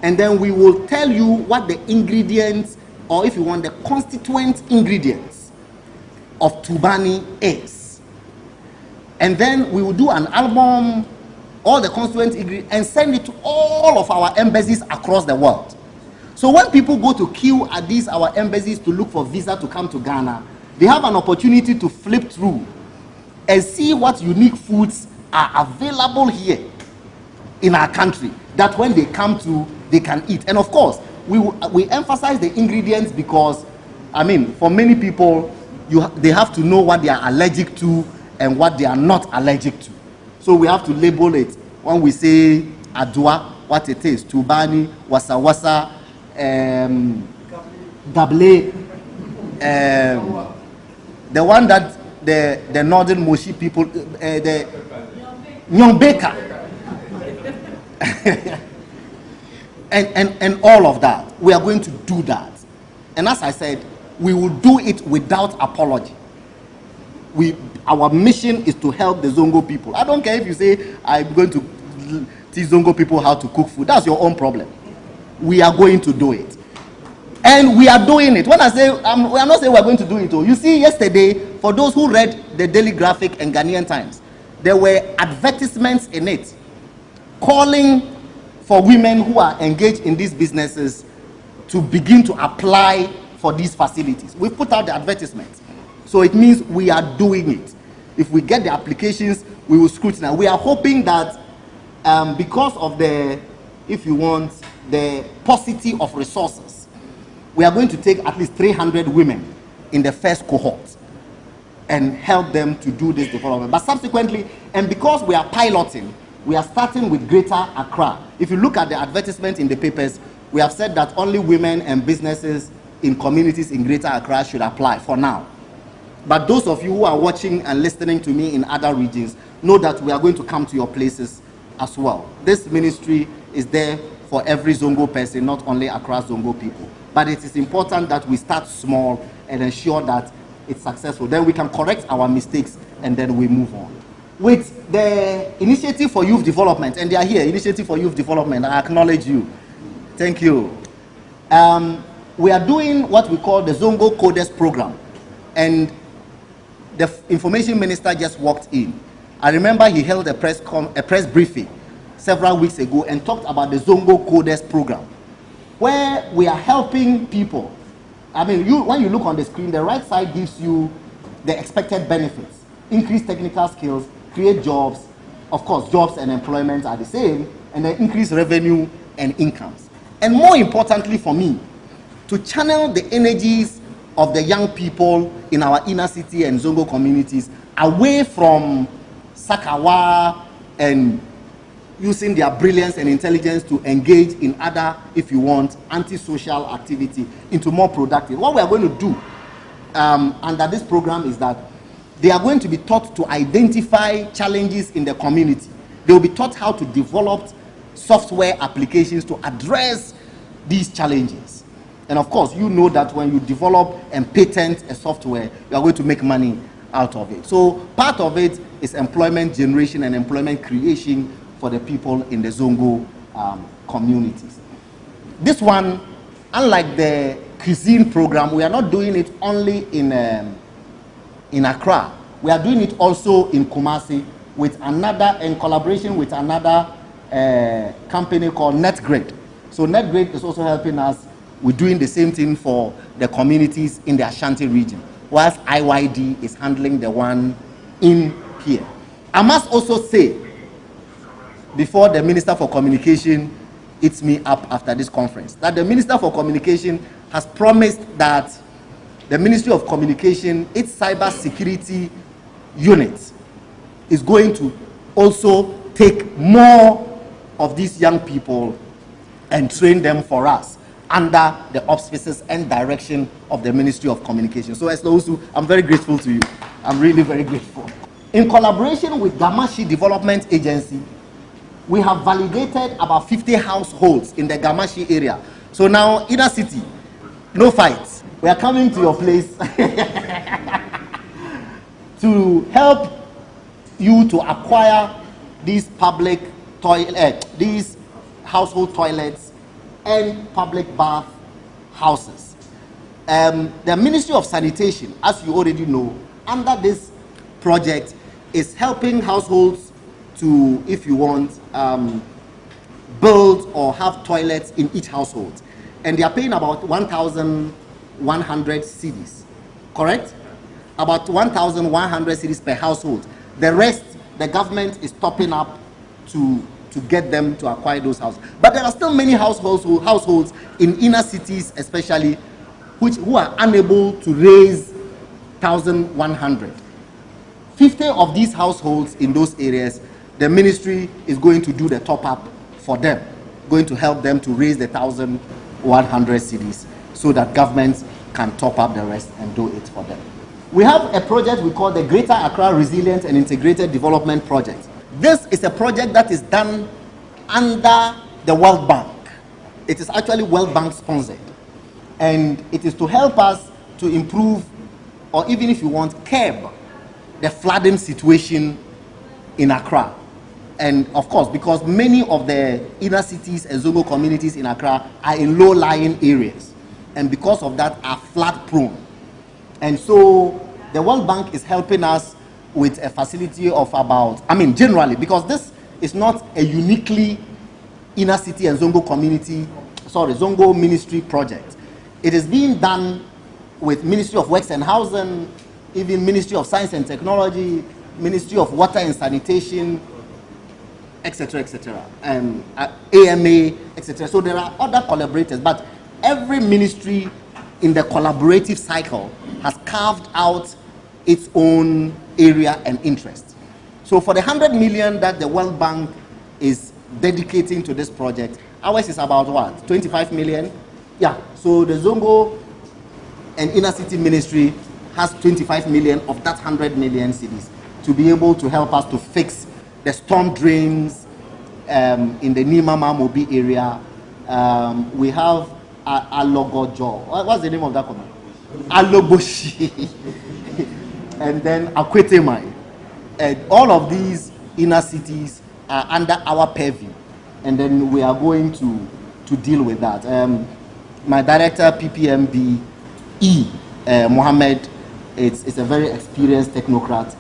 and then we will tell you what the ingredients, or if you want, the constituent ingredients of Tubani is. And then we will do an album, all the constituent ingredients, and send it to all of our embassies across the world. So when people go to queue at these our embassies to look for visa to come to Ghana, they have an opportunity to flip through and see what unique foods are available here in our country, that when they come to, they can eat. And of course, we emphasize the ingredients because, I mean, for many people, they have to know what they are allergic to and what they are not allergic to. So we have to label it. When we say adwa, what it is, tubani, wasa wasa, gable, the one that the northern Moshi people, the nyombeka, and all of that. We are going to do that. And as I said, we will do it without apology. Our mission is to help the Zongo people. I don't care if you say, I'm going to teach Zongo people how to cook food. That's your own problem. We are going to do it. And we are doing it. When I say, we are not saying we are going to do it. You see, yesterday, for those who read the Daily Graphic and Ghanaian Times, there were advertisements in it calling for women who are engaged in these businesses to begin to apply for these facilities. We put out the advertisements. So it means we are doing it. If we get the applications, we will scrutinize. We are hoping that because of the, if you want, the paucity of resources, we are going to take at least 300 women in the first cohort and help them to do this development. But subsequently, and because we are piloting, we are starting with Greater Accra. If you look at the advertisement in the papers, we have said that only women and businesses in communities in Greater Accra should apply for now. But those of you who are watching and listening to me in other regions know that we are going to come to your places as well. This ministry is there for every Zongo person, not only Accra Zongo people. But it is important that we start small and ensure that it's successful. Then we can correct our mistakes and then we move on. With the Initiative for Youth Development, and they are here, Initiative for Youth Development, I acknowledge you. Thank you. We are doing what we call the Zongo Coders program. And the information minister just walked in. I remember he held a press briefing several weeks ago and talked about the Zongo Coders program, where we are helping people. I mean, when you look on the screen, the right side gives you the expected benefits, increase technical skills, create jobs. Of course, jobs and employment are the same, and then increase revenue and incomes. And more importantly for me, to channel the energies of the young people in our inner city and Zongo communities away from Sakawa and using their brilliance and intelligence to engage in other, if you want, antisocial activity into more productive. What we are going to do under this program is that they are going to be taught to identify challenges in the community. They will be taught how to develop software applications to address these challenges. And of course, you know that when you develop and patent a software, you are going to make money out of it. So part of it is employment generation and employment creation for the people in the Zongo communities. This one, unlike the cuisine program, we are not doing it only in Accra. We are doing it also in Kumasi with another, in collaboration with another company called NetGrid. So NetGrid is also helping us with doing the same thing for the communities in the Ashanti region, whilst IYD is handling the one in here. I must also say, before the Minister for Communication eats me up after this conference, that the Minister for Communication has promised that the Ministry of Communication, its cyber security unit, is going to also take more of these young people and train them for us under the auspices and direction of the Ministry of Communication. So, Eslosu, I'm very grateful to you. I'm really very grateful. In collaboration with Gamashi Development Agency, we have validated about 50 households in the Gamashi area. So now, inner city, no fights. We are coming to your place to help you to acquire these public toilet, these household toilets and public bath houses. The Ministry of Sanitation, as you already know, under this project is helping households to, if you want, build or have toilets in each household. And they are paying about 1,100 cedis, correct? About 1,100 cedis per household. The rest, the government is topping up to get them to acquire those houses. But there are still many households in inner cities especially who are unable to raise 1,100. 50 of these households in those areas, the ministry is going to do the top up for them, going to help them to raise the 1,100 cedis so that governments can top up the rest and do it for them. We have a project we call the Greater Accra Resilient and Integrated Development Project. This is a project that is done under the World Bank. It is actually World Bank sponsored. And it is to help us to improve, or even if you want, curb the flooding situation in Accra. And of course, because many of the inner cities and Zongo communities in Accra are in low-lying areas, and because of that are flood prone. And so the World Bank is helping us with a facility of about, generally, because this is not a uniquely inner city and Zongo Zongo ministry project. It is being done with Ministry of Works and Housing, even Ministry of Science and Technology, Ministry of Water and Sanitation, etc., and AMA, etc. So there are other collaborators, but every ministry in the collaborative cycle has carved out its own area and interest. So for the 100 million that the World Bank is dedicating to this project, ours is about what? 25 million? Yeah, so the Zongo and Inner City Ministry has 25 million of that 100 million cedis to be able to help us to fix the storm drains in the Nima Mobi area. We have Alogojo. What's the name of that command? Aloboshi. And then Akwetemai. And all of these inner cities are under our purview. And then we are going to deal with that. My director, PPMB, Mohammed, is a very experienced technocrat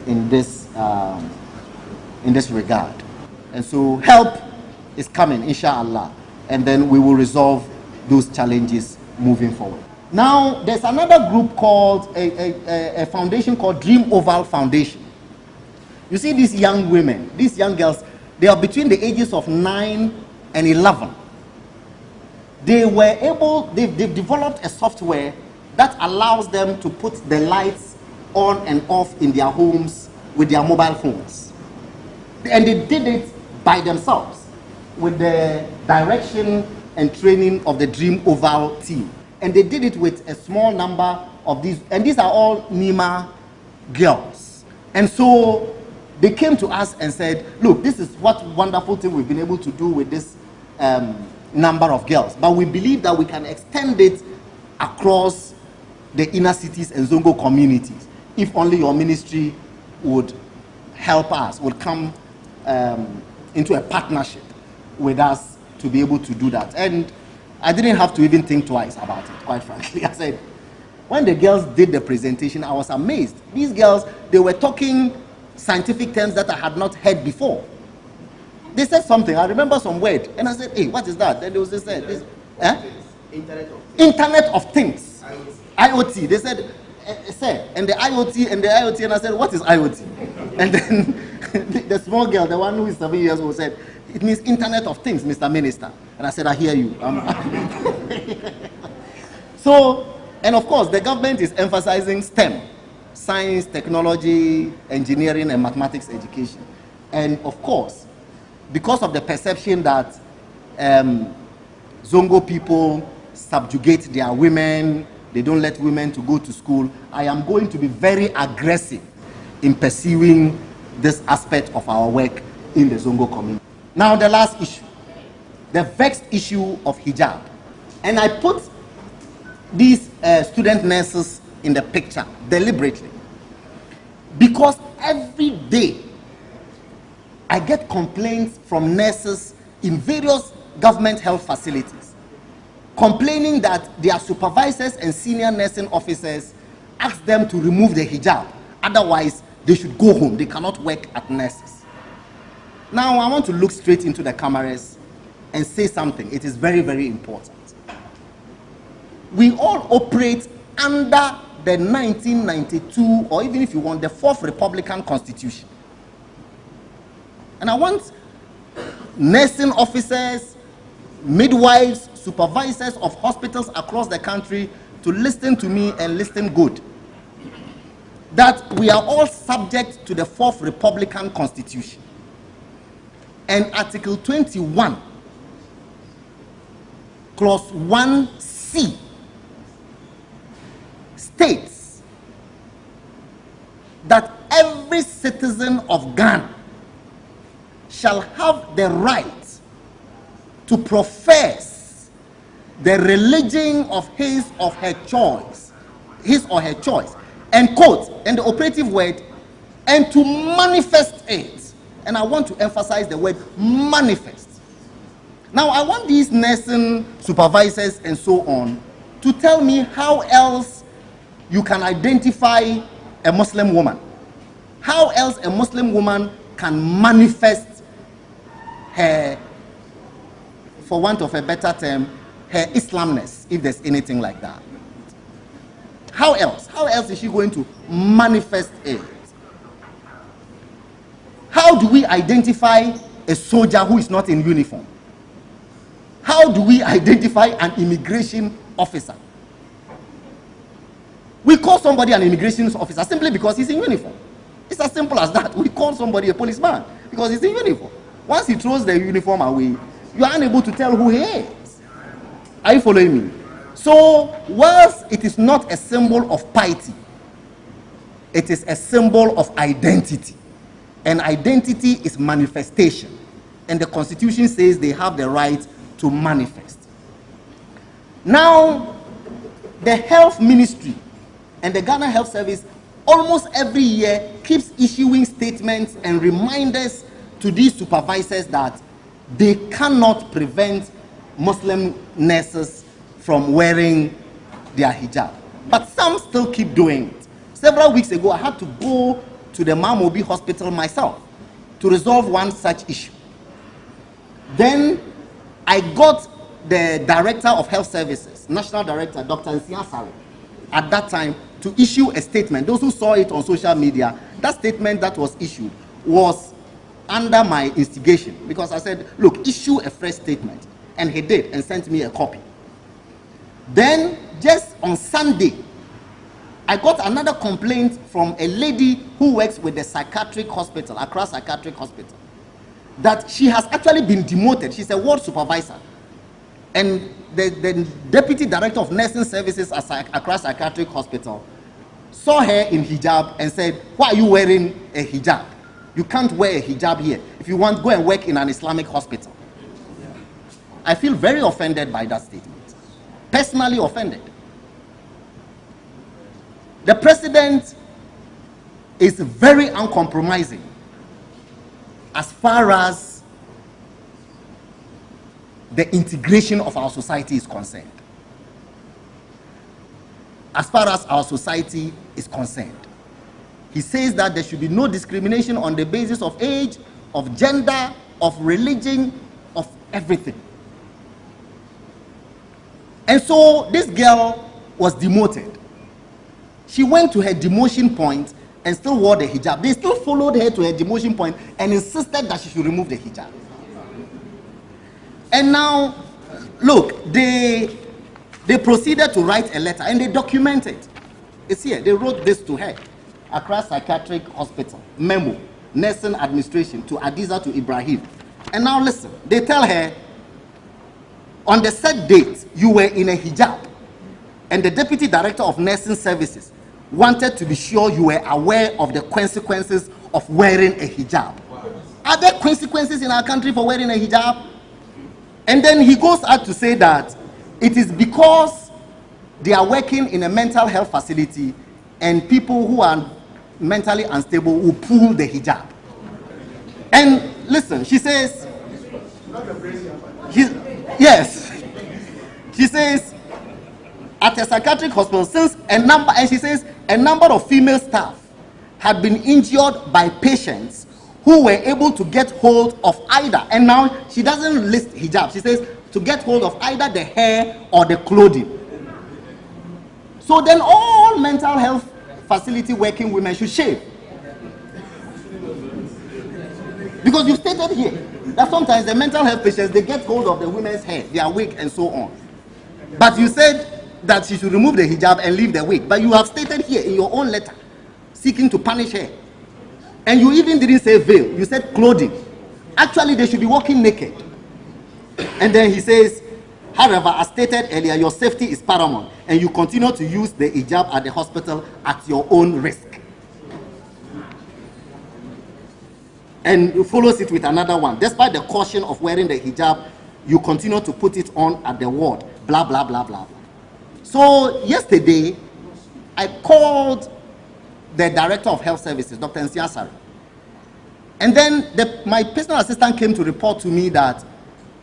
in this regard. And so help is coming, inshallah. And then we will resolve those challenges moving forward. Now, there's another group called, a foundation called Dream Oval Foundation. You see these young women, these young girls, they are between the ages of 9 and 11. They've developed a software that allows them to put the lights on and off in their homes with their mobile phones. And they did it by themselves with the direction and training of the Dream Oval team. And they did it with a small number of these, and these are all Nima girls. And so they came to us and said, look, this is what wonderful thing we've been able to do with this number of girls. But we believe that we can extend it across the inner cities and Zongo communities if only your ministry would help us, would come into a partnership with us to be able to do that. And I didn't have to even think twice about it, quite frankly. I said, when the girls did the presentation, I was amazed. These girls, they were talking scientific terms that I had not heard before. They said something, I remember some word, and I said, hey, what is that? Then they was said, this, Internet of Things. IoT. They said, and the IoT, and I said, what is IoT? And then the small girl, the one who is 7 years old, said, it means Internet of Things, Mr. Minister. And I said, I hear you. So And of course, the government is emphasizing STEM, science, technology, engineering, and mathematics education. And of course, because of the perception that Zongo people subjugate their women, they don't let women to go to school, I am going to be very aggressive in pursuing this aspect of our work in the Zongo community. Now, the last issue, the vexed issue of hijab. And I put these student nurses in the picture deliberately because every day I get complaints from nurses in various government health facilities complaining that their supervisors and senior nursing officers ask them to remove the hijab, otherwise they should go home, they cannot work at nurses. Now I want to look straight into the cameras and say something. It is very, very important. We all operate under the 1992, or even if you want, the 4th Republican Constitution. And I want nursing officers, midwives, supervisors of hospitals across the country to listen to me and listen good. That we are all subject to the 4th Republican Constitution. And Article 21, Clause 1C, states that every citizen of Ghana shall have the right to profess the religion of his or her choice, and quote, and the operative word, and to manifest it. And I want to emphasize the word manifest. Now, I want these nursing supervisors and so on to tell me how else you can identify a Muslim woman. How else a Muslim woman can manifest her, for want of a better term, her Islamness, if there's anything like that. How else? How else is she going to manifest it? How do we identify a soldier who is not in uniform? How do we identify an immigration officer? We call somebody an immigration officer simply because he's in uniform. It's as simple as that. We call somebody a policeman because he's in uniform. Once he throws the uniform away, you are unable to tell who he is. Are you following me? So, whilst it is not a symbol of piety, it is a symbol of identity. And identity is manifestation. And the Constitution says they have the right to manifest. Now, the Health Ministry and the Ghana Health Service almost every year keeps issuing statements and reminders to these supervisors that they cannot prevent Muslim nurses from wearing their hijab. But some still keep doing it. Several weeks ago, I had to go to the Mamobi hospital myself to resolve one such issue. Then I got the Director of Health Services, National Director, Dr. Nsiasari, at that time to issue a statement. Those who saw it on social media, that statement that was issued was under my instigation because I said, look, issue a fresh statement. And he did and sent me a copy. Then, just on Sunday, I got another complaint from a lady who works with the psychiatric hospital, Accra Psychiatric Hospital, that she has actually been demoted. She's a ward supervisor. And the Deputy Director of Nursing Services at Accra Psychiatric Hospital saw her in hijab and said, why are you wearing a hijab? You can't wear a hijab here. If you want, go and work in an Islamic hospital. I feel very offended by that statement. Personally offended. The president is very uncompromising as far as the integration of our society is concerned. As far as our society is concerned. He says that there should be no discrimination on the basis of age, of gender, of religion, of everything. And so this girl was demoted. She went to her demotion point and still wore the hijab. They still followed her to her demotion point and insisted that she should remove the hijab. And now, look, the They proceeded to write a letter and they documented. It's here. They wrote this to her. Accra Psychiatric Hospital, memo, nursing administration to Adiza to Ibrahim. And now listen, they tell her, on the set date, you were in a hijab. And the Deputy Director of Nursing Services wanted to be sure you were aware of the consequences of wearing a hijab. Are there consequences in our country for wearing a hijab? And then he goes out to say that it is because they are working in a mental health facility and people who are mentally unstable will pull the hijab. And listen, she says, yes, she says, at a psychiatric hospital, since a number of female staff had been injured by patients who were able to get hold of either, and now she doesn't list hijab, she says to get hold of either the hair or the clothing. So then all mental health facility working women should shave. Because you stated here that sometimes the mental health patients, they get hold of the women's hair, their wig and so on. But you said that she should remove the hijab and leave the wig. But you have stated here in your own letter, seeking to punish her. And you even didn't say veil, you said clothing. Actually, they should be walking naked. And then he says, however, as stated earlier, your safety is paramount, and you continue to use the hijab at the hospital at your own risk. And he follows it with another one. Despite the caution of wearing the hijab, you continue to put it on at the ward, blah, blah, blah, blah. So yesterday, I called the Director of Health Services, Dr. Nsiasari. And then my personal assistant came to report to me that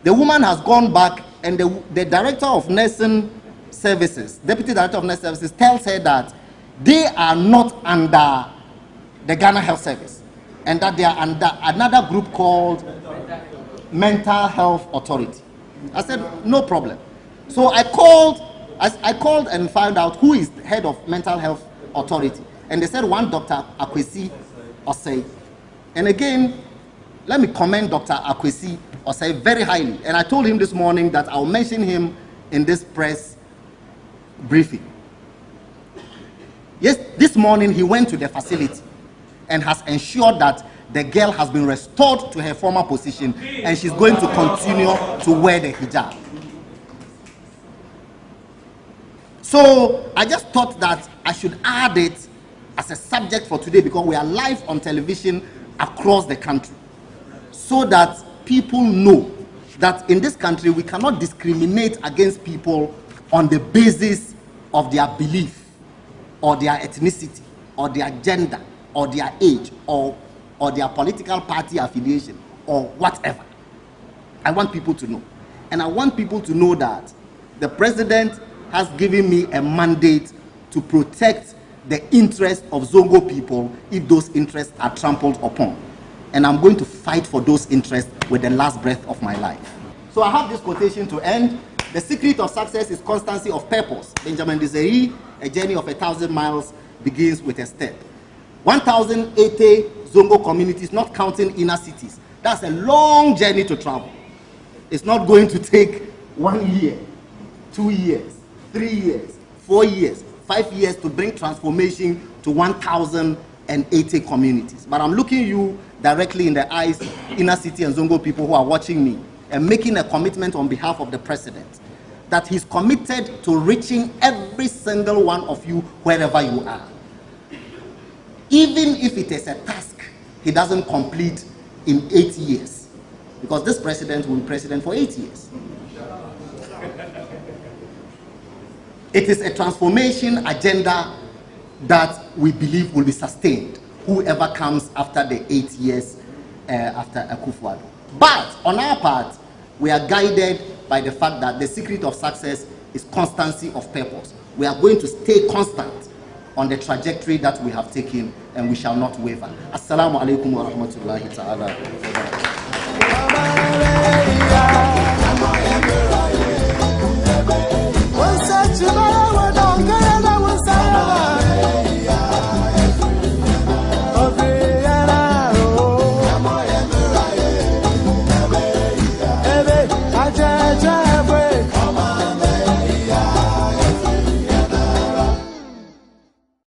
the woman has gone back, and the Director of Nursing Services, Deputy Director of Nursing Services, tells her that they are not under the Ghana Health Service, and that they are under another group called Mental Health Authority. I said, no problem. So I called and found out who is head of Mental Health Authority. And they said one Dr. Akwesi Osei. And again, let me commend Dr. Akwesi Osei very highly. And I told him this morning that I'll mention him in this press briefing. Yes, this morning he went to the facility and has ensured that the girl has been restored to her former position and she's going to continue to wear the hijab. So I just thought that I should add it as a subject for today because we are live on television across the country, so that people know that in this country we cannot discriminate against people on the basis of their belief or their ethnicity or their gender or their age or their political party affiliation or whatever. I want people to know. And I want people to know that the president has given me a mandate to protect the interests of Zongo people if those interests are trampled upon. And I'm going to fight for those interests with the last breath of my life. So I have this quotation to end. The secret of success is constancy of purpose. Benjamin Disraeli, a journey of 1,000 miles begins with a step. 1,080 Zongo communities, not counting inner cities. That's a long journey to travel. It's not going to take 1 year, 2 years, 3 years, 4 years, 5 years to bring transformation to 1,080 communities. But I'm looking you directly in the eyes, inner city and Zongo people who are watching me, and making a commitment on behalf of the president that he's committed to reaching every single one of you wherever you are. Even if it is a task he doesn't complete in 8 years, because this president will be president for 8 years. It is a transformation agenda that we believe will be sustained, whoever comes after the 8 years after Akufo-Addo. But on our part, we are guided by the fact that the secret of success is constancy of purpose. We are going to stay constant on the trajectory that we have taken, and we shall not waver. Assalamu alaikum wa rahmatullahi ta'ala wa barakatuh.